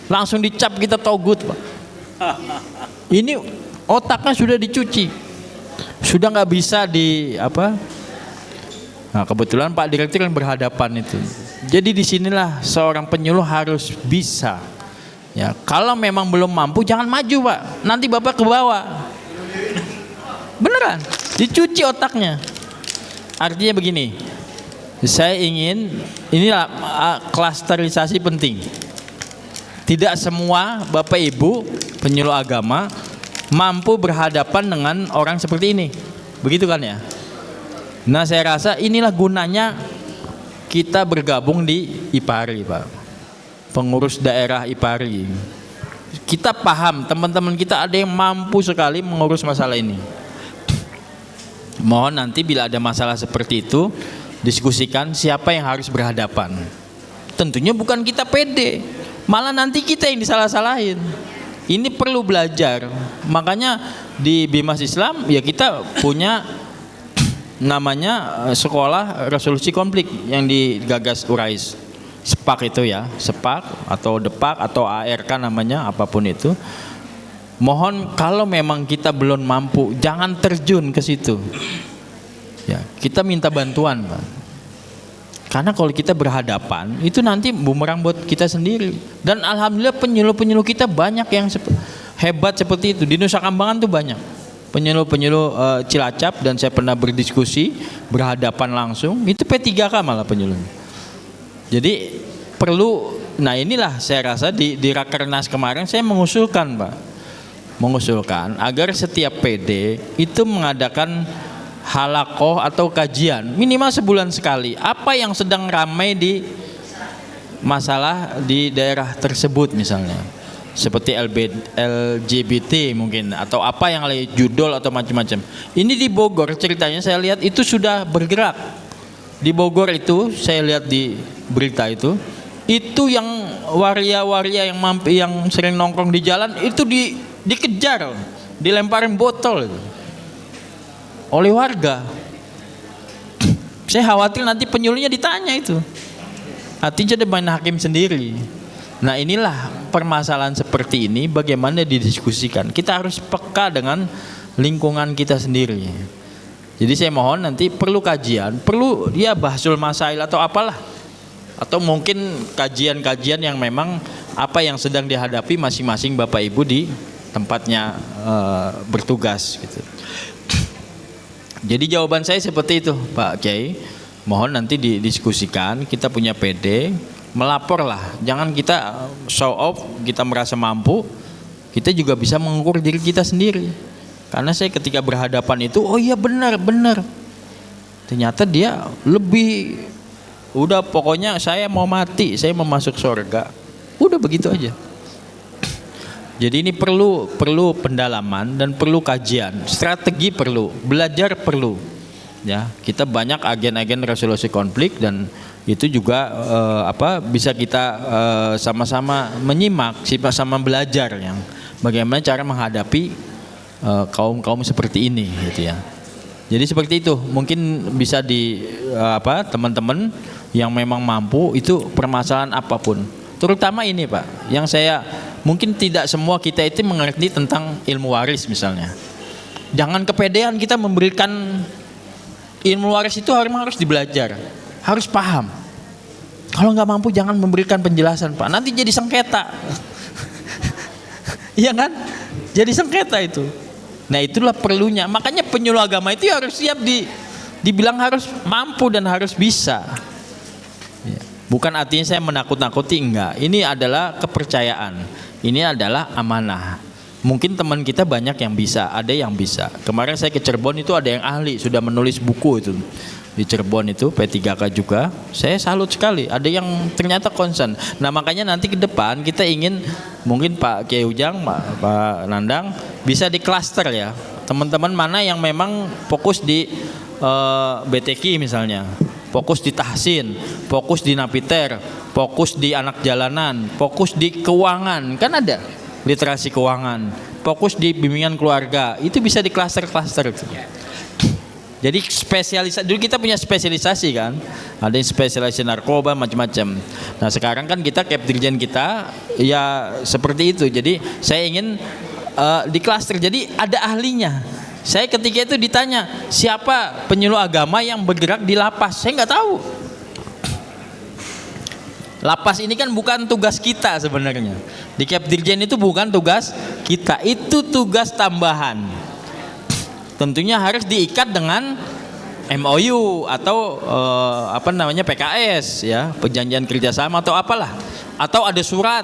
langsung dicap kita togut, Pak. Ini otaknya sudah dicuci, sudah nggak bisa Nah, kebetulan Pak Direktur yang berhadapan itu. Jadi disinilah seorang penyuluh harus bisa. Ya, kalau memang belum mampu jangan maju, Pak. Nanti Bapak ke bawah. Beneran, dicuci otaknya. Artinya begini, saya ingin, inilah klasterisasi penting. Tidak semua Bapak Ibu penyuluh agama mampu berhadapan dengan orang seperti ini. Begitu kan ya? Nah, saya rasa inilah gunanya kita bergabung di IPARI, Pak. Pengurus daerah IPARI. Kita paham teman-teman kita ada yang mampu sekali mengurus masalah ini. Mohon nanti bila ada masalah seperti itu diskusikan siapa yang harus berhadapan. Tentunya bukan kita pede, malah nanti kita yang disalah-salahin. Ini perlu belajar. Makanya di Bimas Islam ya kita punya namanya sekolah resolusi konflik yang digagas Urais. SPAK itu ya, SPAK atau DEPAK atau ARK namanya, apapun itu. Mohon kalau memang kita belum mampu, jangan terjun ke situ. Ya, kita minta bantuan, Pak. Karena kalau kita berhadapan, itu nanti bumerang buat kita sendiri. Dan alhamdulillah penyuluh-penyuluh kita banyak yang hebat seperti itu. Di Nusa Kambangan tuh banyak penyuluh-penyuluh Cilacap, dan saya pernah berdiskusi berhadapan langsung. Itu P3K malah penyuluhnya. Jadi perlu, nah inilah saya rasa di Rakernas kemarin saya mengusulkan, Pak. Agar setiap PD itu mengadakan halakoh atau kajian minimal sebulan sekali, apa yang sedang ramai di masalah di daerah tersebut, misalnya seperti LGBT mungkin, atau apa yang lagi judul atau macam-macam. Ini di Bogor ceritanya saya lihat itu sudah bergerak. Di Bogor itu saya lihat di berita itu yang waria-waria yang sering nongkrong di jalan itu dikejar, dilemparin botol itu oleh warga. Saya khawatir nanti penyuluhnya ditanya itu. Artinya dia main hakim sendiri. Nah, inilah permasalahan seperti ini bagaimana didiskusikan. Kita harus peka dengan lingkungan kita sendiri. Jadi saya mohon nanti perlu kajian, perlu dia bahsul masail atau apalah. Atau mungkin kajian-kajian yang memang apa yang sedang dihadapi masing-masing Bapak Ibu di tempatnya bertugas gitu. Jadi jawaban saya seperti itu, Pak Kiai. Mohon nanti didiskusikan, kita punya PD, melaporlah. Jangan kita show off, kita merasa mampu. Kita juga bisa mengukur diri kita sendiri. Karena saya ketika berhadapan itu, oh iya benar. Ternyata dia lebih, udah pokoknya saya mau mati, saya mau masuk surga. Udah begitu aja. Jadi ini perlu pendalaman dan perlu kajian, strategi perlu, belajar perlu. ya. Kita banyak agen-agen resolusi konflik dan itu juga bisa kita sama-sama menyimak, sama belajar yang bagaimana cara menghadapi kaum seperti ini gitu ya. Jadi seperti itu, mungkin bisa di teman-teman yang memang mampu itu permasalahan apapun. Terutama ini Pak, yang saya mungkin tidak semua kita itu mengerti tentang ilmu waris misalnya. Jangan kepedean kita memberikan ilmu waris itu harus dibelajar, harus paham. Kalau nggak mampu jangan memberikan penjelasan Pak, nanti jadi sengketa. Iya kan? Jadi sengketa itu. Nah itulah perlunya, makanya penyuluh agama itu harus siap dibilang harus mampu dan harus bisa. Bukan artinya saya menakut-nakuti, enggak. Ini adalah kepercayaan, ini adalah amanah. Mungkin teman kita banyak yang bisa, ada yang bisa. Kemarin saya ke Cirebon itu ada yang ahli, sudah menulis buku itu. Di Cirebon itu P3K juga, saya salut sekali. Ada yang ternyata concern. Nah makanya nanti ke depan kita ingin mungkin Pak Kiai Ujang, Pak Nandang bisa di klaster ya. Teman-teman mana yang memang fokus di BTQ misalnya, fokus di tahsin, fokus di napiter, fokus di anak jalanan, fokus di keuangan, kan ada literasi keuangan, fokus di bimbingan keluarga, itu bisa di klaster-klaster. Jadi spesialisasi, dulu kita punya spesialisasi kan, ada yang spesialisasi narkoba macam-macam. Nah sekarang kan kita Dirjen kita ya seperti itu. Jadi saya ingin di klaster, jadi ada ahlinya. Saya ketika itu ditanya siapa penyuluh agama yang bergerak di lapas, saya nggak tahu. Lapas ini kan bukan tugas kita sebenarnya. Di Dirjen itu bukan tugas kita, itu tugas tambahan. Tentunya harus diikat dengan MOU atau PKS ya, perjanjian kerjasama atau apalah, atau ada surat.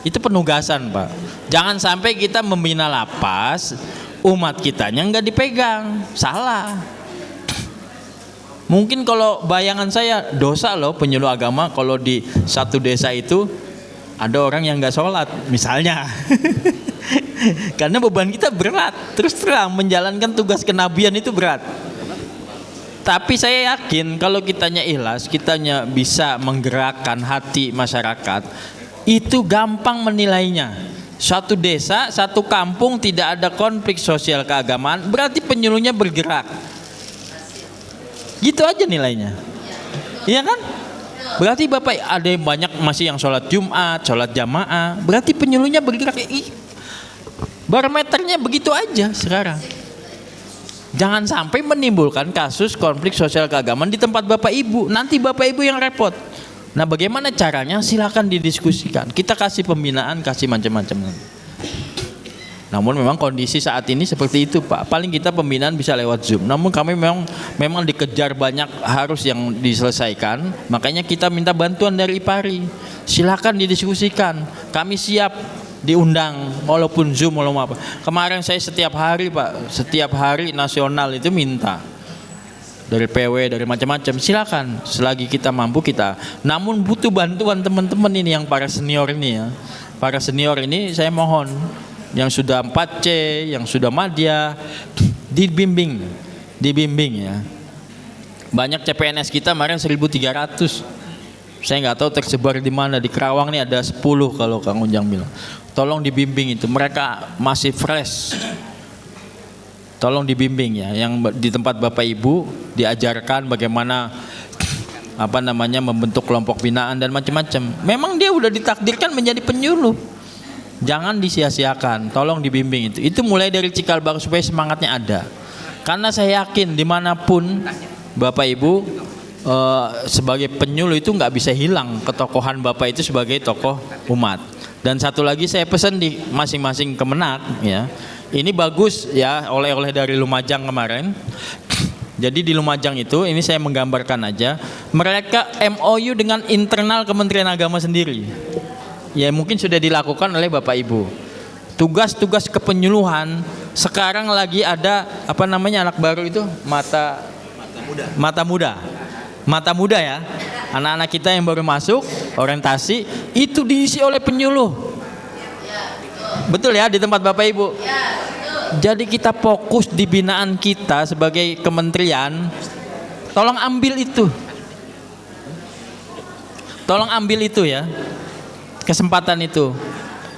Itu penugasan Pak. Jangan sampai kita membina lapas, umat kitanya nggak dipegang, salah. Mungkin kalau bayangan saya dosa loh penyuluh agama kalau di satu desa itu ada orang yang nggak sholat misalnya. Karena beban kita berat, terus terang menjalankan tugas kenabian itu berat. Tapi saya yakin kalau kitanya ikhlas, kitanya bisa menggerakkan hati masyarakat, itu gampang menilainya. Satu desa, satu kampung tidak ada konflik sosial keagamaan, berarti penyuluhnya bergerak. Gitu aja nilainya. Iya kan? Berarti Bapak ada yang banyak masih yang sholat Jumat, sholat jamaah, berarti penyuluhnya bergerak. Barometernya begitu aja sekarang. Jangan sampai menimbulkan kasus konflik sosial keagamaan di tempat Bapak Ibu. Nanti Bapak Ibu yang repot. Nah bagaimana caranya? Silakan didiskusikan. Kita kasih pembinaan, kasih macam-macam. Namun memang kondisi saat ini seperti itu Pak. Paling kita pembinaan bisa lewat Zoom. Namun kami memang dikejar banyak harus yang diselesaikan. Makanya kita minta bantuan dari IPARI. Silakan didiskusikan. Kami siap diundang walaupun Zoom walaupun apa. Kemarin saya setiap hari Pak, setiap hari nasional itu minta dari PW, dari macam-macam. Silakan selagi kita mampu kita. Namun butuh bantuan teman-teman ini yang para senior ini ya. Para senior ini saya mohon yang sudah 4C, yang sudah madya dibimbing ya. Banyak CPNS kita kemarin 1.300. Saya nggak tahu tersebar di mana. Di Kerawang nih ada 10 kalau Kang Ujang bilang. Tolong dibimbing itu. Mereka masih fresh. Tolong dibimbing ya. Yang di tempat Bapak Ibu diajarkan bagaimana membentuk kelompok binaan dan macam-macam. Memang dia udah ditakdirkan menjadi penyuluh. Jangan disia-siakan. Tolong dibimbing itu. Itu mulai dari cikal bakal supaya semangatnya ada. Karena saya yakin dimanapun Bapak Ibu sebagai penyuluh itu nggak bisa hilang ketokohan Bapak itu sebagai tokoh umat. Dan satu lagi saya pesan di masing-masing kemenak ya. Ini bagus ya oleh-oleh dari Lumajang kemarin. Jadi di Lumajang itu ini saya menggambarkan aja. Mereka MOU dengan internal Kementerian Agama sendiri. Ya mungkin sudah dilakukan oleh Bapak Ibu. Tugas-tugas kepenyuluhan sekarang lagi ada anak baru itu mata muda ya. Anak-anak kita yang baru masuk orientasi itu diisi oleh penyuluh. Betul ya di tempat Bapak Ibu. Jadi kita fokus di binaan kita sebagai kementerian, tolong ambil itu. Tolong ambil itu ya, kesempatan itu.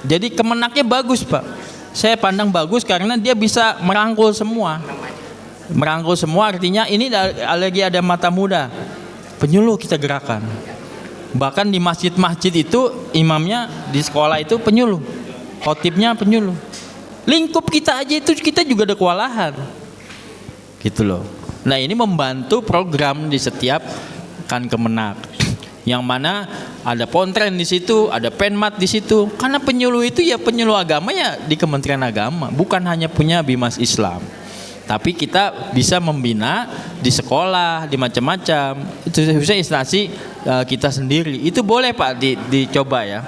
Jadi Kemenaknya bagus Pak. Saya pandang bagus karena dia bisa merangkul semua. Merangkul semua artinya ini lagi ada mata muda. Penyuluh kita gerakan. Bahkan di masjid-masjid itu imamnya di sekolah itu penyuluh. Khotibnya penyuluh. Lingkup kita aja itu kita juga ada kewalahan. Gitu loh. Nah, ini membantu program di setiap Kemenak. Yang mana ada Pontren di situ, ada Penmat di situ. Karena penyuluh itu ya penyuluh agama ya di Kementerian Agama, bukan hanya punya Bimas Islam. Tapi kita bisa membina di sekolah, di macam-macam. Itu bisa instansi kita sendiri. Itu boleh Pak dicoba ya.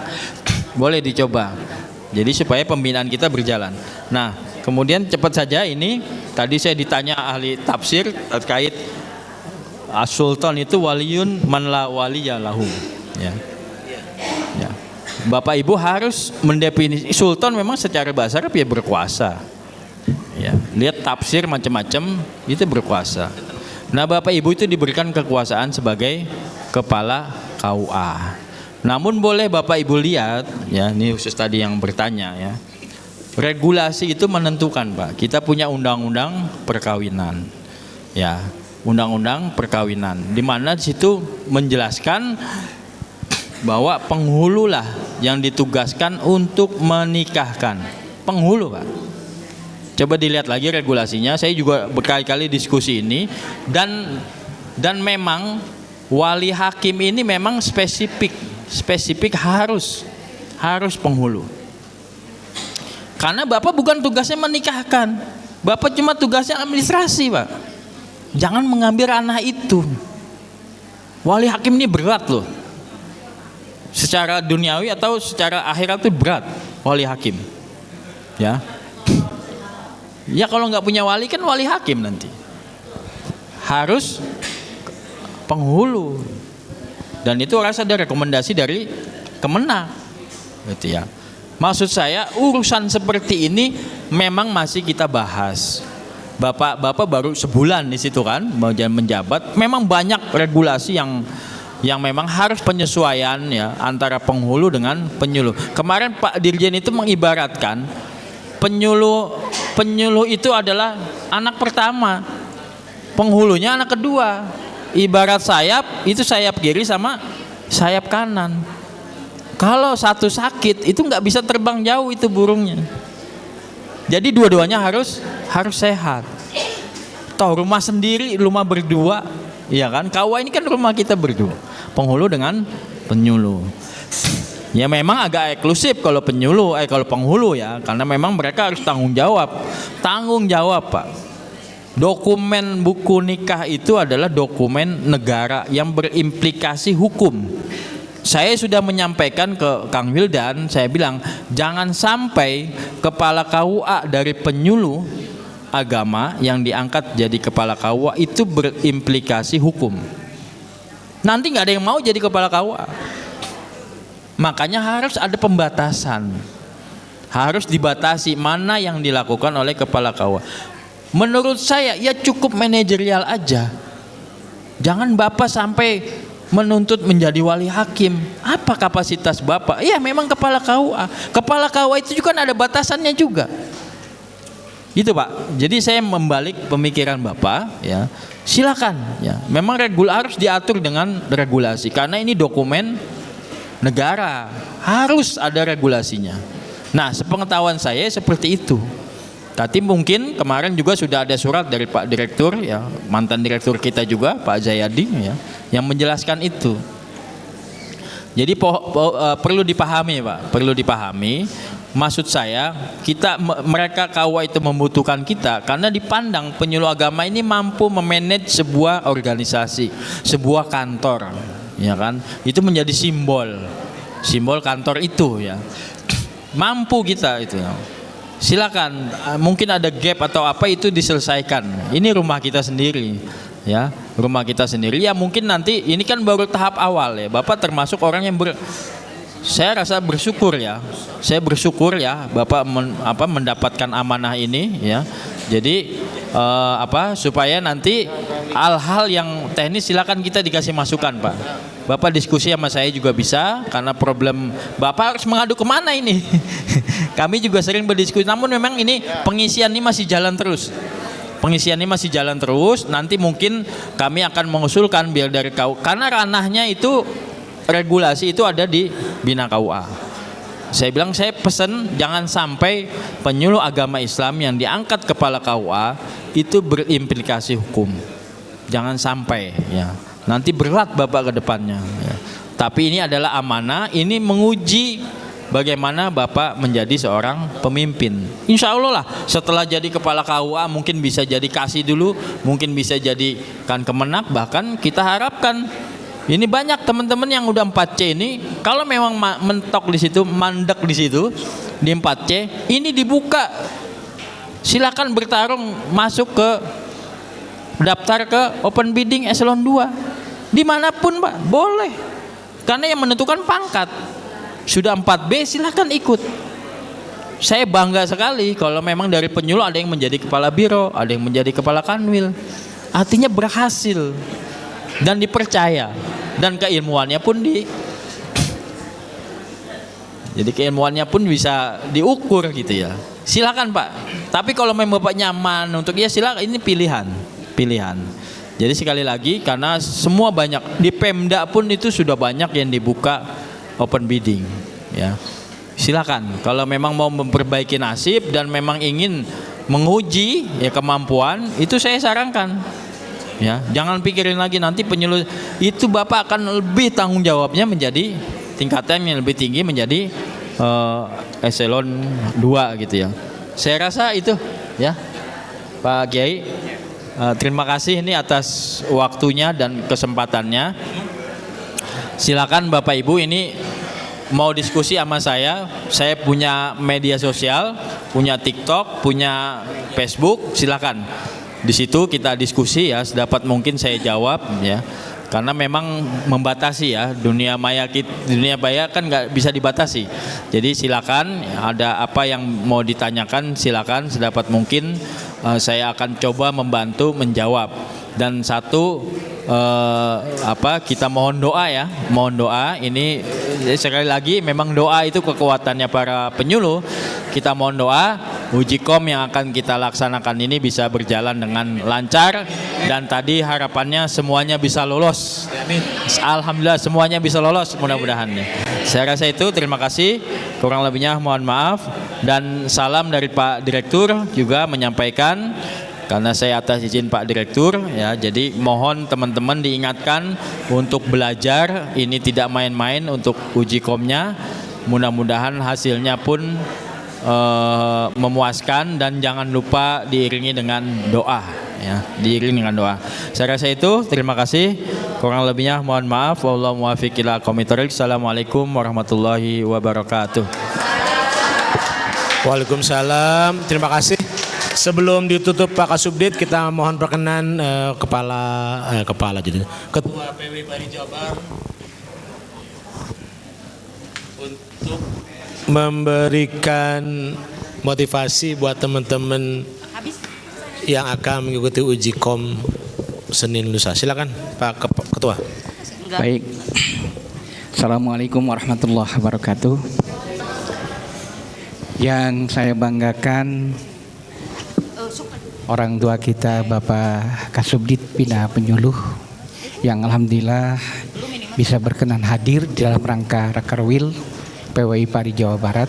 Boleh dicoba. Jadi supaya pembinaan kita berjalan. Nah, kemudian cepat saja ini tadi saya ditanya ahli tafsir terkait As-Sultan itu waliyun man la waliya lahu. Ya. Ya. Bapak Ibu harus mendefinisi sultan memang secara bahasa Arab ya berkuasa. Ya, lihat tafsir macam-macam itu berkuasa. Nah, Bapak Ibu itu diberikan kekuasaan sebagai kepala KUA. Namun boleh Bapak Ibu lihat ya, ini khusus tadi yang bertanya ya. Regulasi itu menentukan Pak. Kita punya undang-undang perkawinan. Ya, undang-undang perkawinan di mana di situ menjelaskan bahwa penghulu lah yang ditugaskan untuk menikahkan. Penghulu Pak. Coba dilihat lagi regulasinya. Saya juga berkali-kali diskusi ini dan memang wali hakim ini memang spesifik harus penghulu. Karena Bapak bukan tugasnya menikahkan. Bapak cuma tugasnya administrasi, Pak. Jangan mengambil ranah itu. Wali hakim ini berat loh. Secara duniawi atau secara akhirat itu berat wali hakim. Ya. Ya kalau nggak punya wali kan wali hakim nanti. Harus penghulu. Dan itu harus ada rekomendasi dari Kemenak. Gitu ya. Maksud saya urusan seperti ini memang masih kita bahas. Bapak baru sebulan di situ kan menjabat. Memang banyak regulasi yang memang harus penyesuaian ya antara penghulu dengan penyuluh. Kemarin Pak Dirjen itu mengibaratkan penyuluh itu adalah anak pertama, penghulunya anak kedua. Ibarat sayap itu sayap kiri sama sayap kanan. Kalau satu sakit itu nggak bisa terbang jauh itu burungnya. Jadi dua-duanya harus sehat. Toh rumah sendiri, rumah berdua, iya kan? KUA ini kan rumah kita berdua. Penghulu dengan penyuluh. Ya memang agak eksklusif kalau kalau penghulu ya, karena memang mereka harus tanggung jawab Pak. Dokumen buku nikah itu adalah dokumen negara yang berimplikasi hukum. Saya sudah menyampaikan ke Kang Wildan, saya bilang jangan sampai kepala KUA dari penyuluh agama yang diangkat jadi kepala KUA itu berimplikasi hukum. Nanti nggak ada yang mau jadi kepala KUA. Makanya harus ada pembatasan. Harus dibatasi mana yang dilakukan oleh kepala KUA. Menurut saya ya cukup manajerial aja. Jangan Bapak sampai menuntut menjadi wali hakim. Apa kapasitas Bapak? Iya memang kepala KUA. Kepala KUA itu juga ada batasannya juga. Gitu Pak. Jadi saya membalik pemikiran Bapak ya. Silakan ya. Memang harus diatur dengan regulasi karena ini dokumen negara. Harus ada regulasinya. Nah, sepengetahuan saya seperti itu. Tapi mungkin kemarin juga sudah ada surat dari Pak Direktur ya, mantan direktur kita juga Pak Jayadi ya, yang menjelaskan itu. Jadi perlu dipahami Pak, perlu dipahami. Maksud saya mereka KUA itu membutuhkan kita karena dipandang penyuluh agama ini mampu memanage sebuah organisasi, sebuah kantor, ya kan? Itu menjadi simbol kantor itu ya. Mampu kita itu. Silakan, mungkin ada gap atau apa itu diselesaikan. Ini rumah kita sendiri, ya, rumah kita sendiri. Ya mungkin nanti ini kan baru tahap awal ya. Bapak termasuk orang yang saya rasa bersyukur ya. Saya bersyukur ya Bapak mendapatkan amanah ini ya. Jadi supaya nanti hal-hal yang teknis silakan kita dikasih masukan Pak. Bapak diskusi sama saya juga bisa, karena problem Bapak harus mengadu kemana ini. Kami juga sering berdiskusi, namun memang ini pengisian ini masih jalan terus. Pengisian ini masih jalan terus. Nanti mungkin kami akan mengusulkan biar dari KUA, karena ranahnya itu regulasi itu ada di Bina KUA. Saya bilang, saya pesan jangan sampai penyuluh agama Islam yang diangkat kepala KUA itu berimplikasi hukum. Jangan sampai ya. Nanti berat Bapak ke depannya ya. Tapi ini adalah amanah, ini menguji bagaimana Bapak menjadi seorang pemimpin. Insya Allah lah setelah jadi kepala KUA mungkin bisa jadi kasih dulu, mungkin bisa jadi Kemenak, bahkan kita harapkan ini banyak teman-teman yang udah 4C ini, kalau memang mentok di situ, mandek di situ di 4C, ini dibuka. Silakan bertarung masuk ke daftar ke open bidding eselon 2. Dimanapun Pak, boleh. Karena yang menentukan pangkat. Sudah 4B silakan ikut. Saya bangga sekali kalau memang dari penyuluh ada yang menjadi kepala biro, ada yang menjadi kepala kanwil. Artinya berhasil dan dipercaya, dan keilmuannya pun jadi keilmuannya pun bisa diukur gitu ya. Silakan Pak. Tapi kalau memang Bapak nyaman untuk ya silakan, ini pilihan. Jadi sekali lagi, karena semua banyak di Pemda pun itu sudah banyak yang dibuka open bidding ya. Silakan kalau memang mau memperbaiki nasib dan memang ingin menguji ya kemampuan, itu saya sarankan ya. Jangan pikirin lagi nanti penyuluh itu, Bapak akan lebih tanggung jawabnya menjadi tingkatan yang lebih tinggi, menjadi eselon 2 gitu ya. Saya rasa itu ya Pak Kiai. Terima kasih ini atas waktunya dan kesempatannya. Silakan Bapak Ibu ini mau diskusi sama saya punya media sosial, punya TikTok, punya Facebook, silakan. Di situ kita diskusi ya, sedapat mungkin saya jawab ya. Karena memang membatasi ya, dunia maya kan nggak bisa dibatasi. Jadi silakan, ada apa yang mau ditanyakan silakan, sedapat mungkin saya akan coba membantu menjawab. Dan satu kita mohon doa ya, mohon doa. Ini sekali lagi memang doa itu kekuatannya para penyuluh. Kita mohon doa uji kom yang akan kita laksanakan ini bisa berjalan dengan lancar, dan tadi harapannya semuanya bisa lolos. Alhamdulillah semuanya bisa lolos mudah-mudahan ya. Saya rasa itu, terima kasih. Kurang lebihnya mohon maaf, dan salam dari Pak Direktur juga menyampaikan, karena saya atas izin Pak Direktur ya. Jadi mohon teman-teman diingatkan untuk belajar, ini tidak main-main untuk uji komnya. Mudah-mudahan hasilnya pun memuaskan, dan jangan lupa diiringi dengan doa ya, diiringi dengan doa. Saya rasa itu, terima kasih. Kurang lebihnya mohon maaf. Wallahu muwaffiq ila aqwamit thoriq. Assalamualaikum warahmatullahi wabarakatuh. Waalaikumsalam. Terima kasih. Sebelum ditutup Pak Kasubdit, kita mohon perkenan Ketua PW Pari Jabar untuk memberikan motivasi buat teman-teman yang akan mengikuti uji kom Senin lusa. Silakan Pak Ketua. Baik. Assalamualaikum warahmatullahi wabarakatuh. Yang saya banggakan orang tua kita Bapak Kasubdit Bina Penyuluh yang alhamdulillah bisa berkenan hadir dalam rangka Rakerwil PWI Pari Jawa Barat.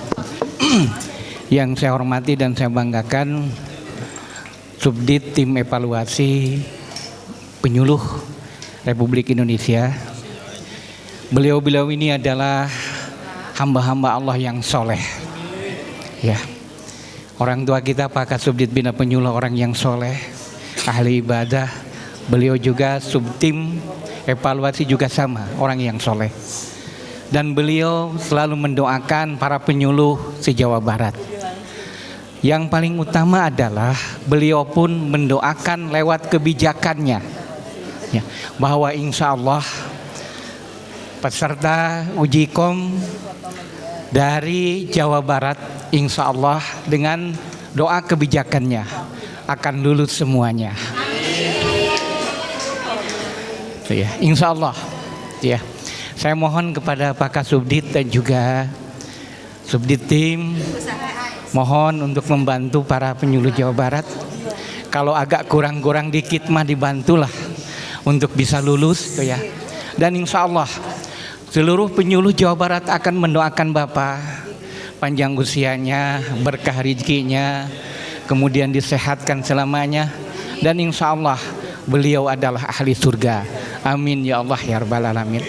Yang saya hormati dan saya banggakan Subdit Tim Evaluasi Penyuluh Republik Indonesia. Beliau-beliau ini adalah hamba-hamba Allah yang soleh ya. Orang tua kita Pak Kasubdit Bina Penyuluh orang yang soleh, ahli ibadah. Beliau juga subtim evaluasi juga sama, orang yang soleh. Dan beliau selalu mendoakan para penyuluh se-Jawa Barat. Yang paling utama adalah beliau pun mendoakan lewat kebijakannya ya, bahwa insya Allah peserta uji kom dari Jawa Barat, insya Allah dengan doa kebijakannya akan lulus semuanya. Ya, insya Allah. Ya, saya mohon kepada Pak Kasubdit dan juga Subdit tim, mohon untuk membantu para penyuluh Jawa Barat. Kalau agak kurang-kurang dikit mah dibantulah untuk bisa lulus, tuh ya. Dan insya Allah seluruh penyuluh Jawa Barat akan mendoakan Bapak panjang usianya, berkah rezekinya, kemudian disehatkan selamanya, dan insya Allah beliau adalah ahli surga. Amin ya Allah ya rabbal alamin.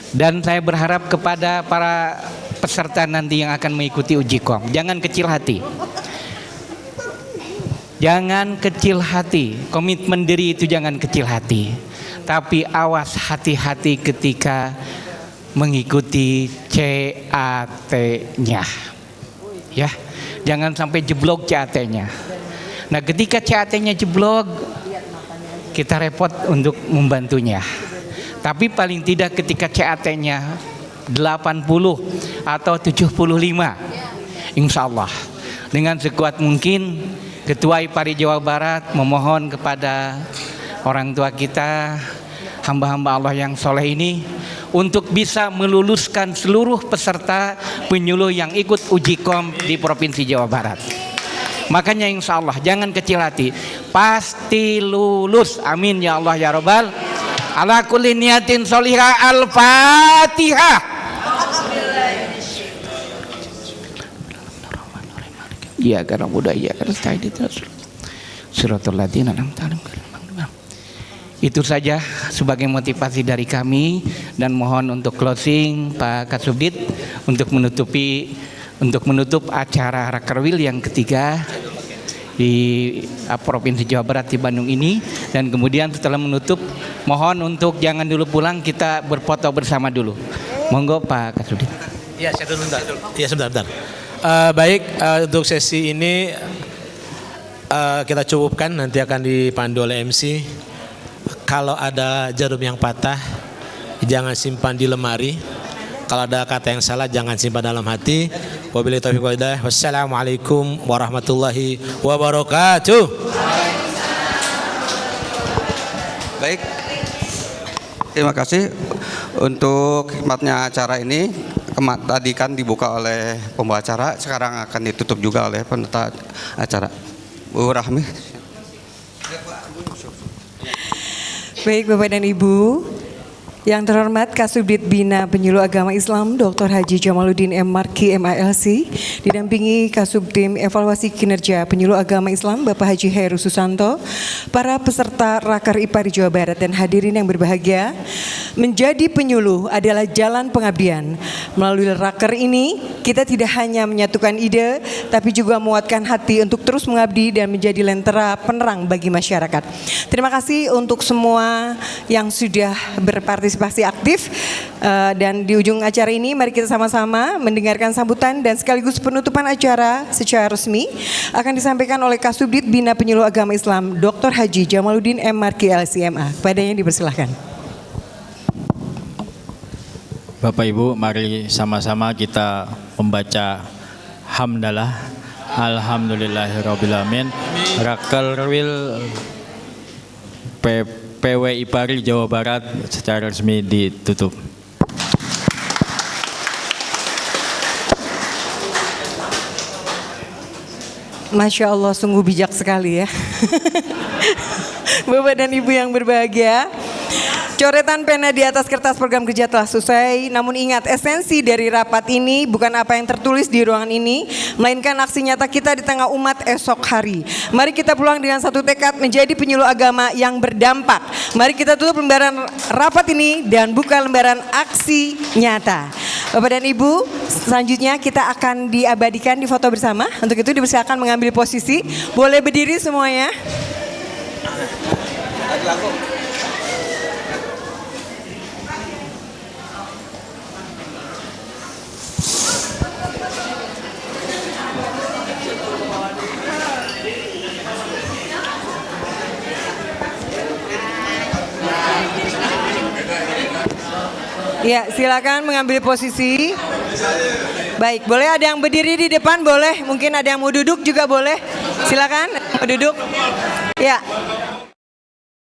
Dan saya berharap kepada para peserta nanti yang akan mengikuti uji kom, jangan kecil hati. Jangan kecil hati, komitmen diri itu jangan kecil hati. Tapi awas hati-hati ketika mengikuti CAT-nya. Ya, jangan sampai jeblok CAT-nya. Nah, ketika CAT-nya jeblok, kita repot untuk membantunya. Tapi paling tidak ketika CAT-nya 80 atau 75, insya Allah dengan sekuat mungkin Ketua IPARI Jawa Barat memohon kepada orang tua kita, hamba-hamba Allah yang soleh ini, untuk bisa meluluskan seluruh peserta penyuluh yang ikut uji kom di Provinsi Jawa Barat. Makanya insya Allah jangan kecil hati, pasti lulus. Amin ya Allah ya Rabbal. Ala kulli niyatin sholihah. Al-Fatihah. Iya karena mudah ya karena suratul ladzina an'amta alaihim. Itu saja sebagai motivasi dari kami, dan mohon untuk closing Pak Kasubdit untuk menutup acara Rakerwil yang ketiga di Provinsi Jawa Barat di Bandung ini. Dan kemudian setelah menutup, mohon untuk jangan dulu pulang, kita berfoto bersama dulu. Monggo Pak Kasubdit. Ya, saya dulu bentar. Ya, sebentar. Baik, untuk sesi ini kita cukupkan, nanti akan dipandu oleh MC. Kalau ada jarum yang patah, jangan simpan di lemari. Kalau ada kata yang salah, jangan simpan dalam hati. Wabillahi taufiq wal hidayah. Wassalamualaikum warahmatullahi wabarakatuh. Baik, terima kasih untuk hikmatnya acara ini. Tadi kan dibuka oleh pembawa acara, sekarang akan ditutup juga oleh peserta acara. Bu Rahmi. Baik Bapak dan Ibu, yang terhormat Kasubdit Bina Penyuluh Agama Islam Dr. Haji Jamaluddin M. Marki MALC, didampingi Kasubdim Evaluasi Kinerja Penyuluh Agama Islam Bapak Haji Heru Susanto, para peserta Raker IPARI Jawa Barat dan hadirin yang berbahagia. Menjadi penyuluh adalah jalan pengabdian. Melalui Raker ini, kita tidak hanya menyatukan ide, tapi juga menguatkan hati untuk terus mengabdi dan menjadi lentera penerang bagi masyarakat. Terima kasih untuk semua yang sudah berpartisipasi aktif, dan di ujung acara ini mari kita sama-sama mendengarkan sambutan dan sekaligus penutupan acara secara resmi akan disampaikan oleh Kasubdit Bina Penyuluh Agama Islam Dr. Haji Jamaluddin M. Marki LCMA. Padanya dipersilahkan. Bapak Ibu, mari sama-sama kita membaca hamdalah. Alhamdulillahirrabbilalamin. Rakerwil PW IPARI Jawa Barat secara resmi ditutup. Masya Allah, sungguh bijak sekali ya. Bapak dan Ibu yang berbahagia, coretan pena di atas kertas program kerja telah selesai. Namun ingat, esensi dari rapat ini bukan apa yang tertulis di ruangan ini, melainkan aksi nyata kita di tengah umat esok hari. Mari kita pulang dengan satu tekad menjadi penyuluh agama yang berdampak. Mari kita tutup lembaran rapat ini dan buka lembaran aksi nyata. Bapak dan Ibu, selanjutnya kita akan diabadikan di foto bersama. Untuk itu dipersilakan mengambil posisi. Boleh berdiri semuanya. Ya, silakan mengambil posisi. Baik, boleh ada yang berdiri di depan, boleh. Mungkin ada yang mau duduk juga boleh. Silakan, mau duduk. Ya.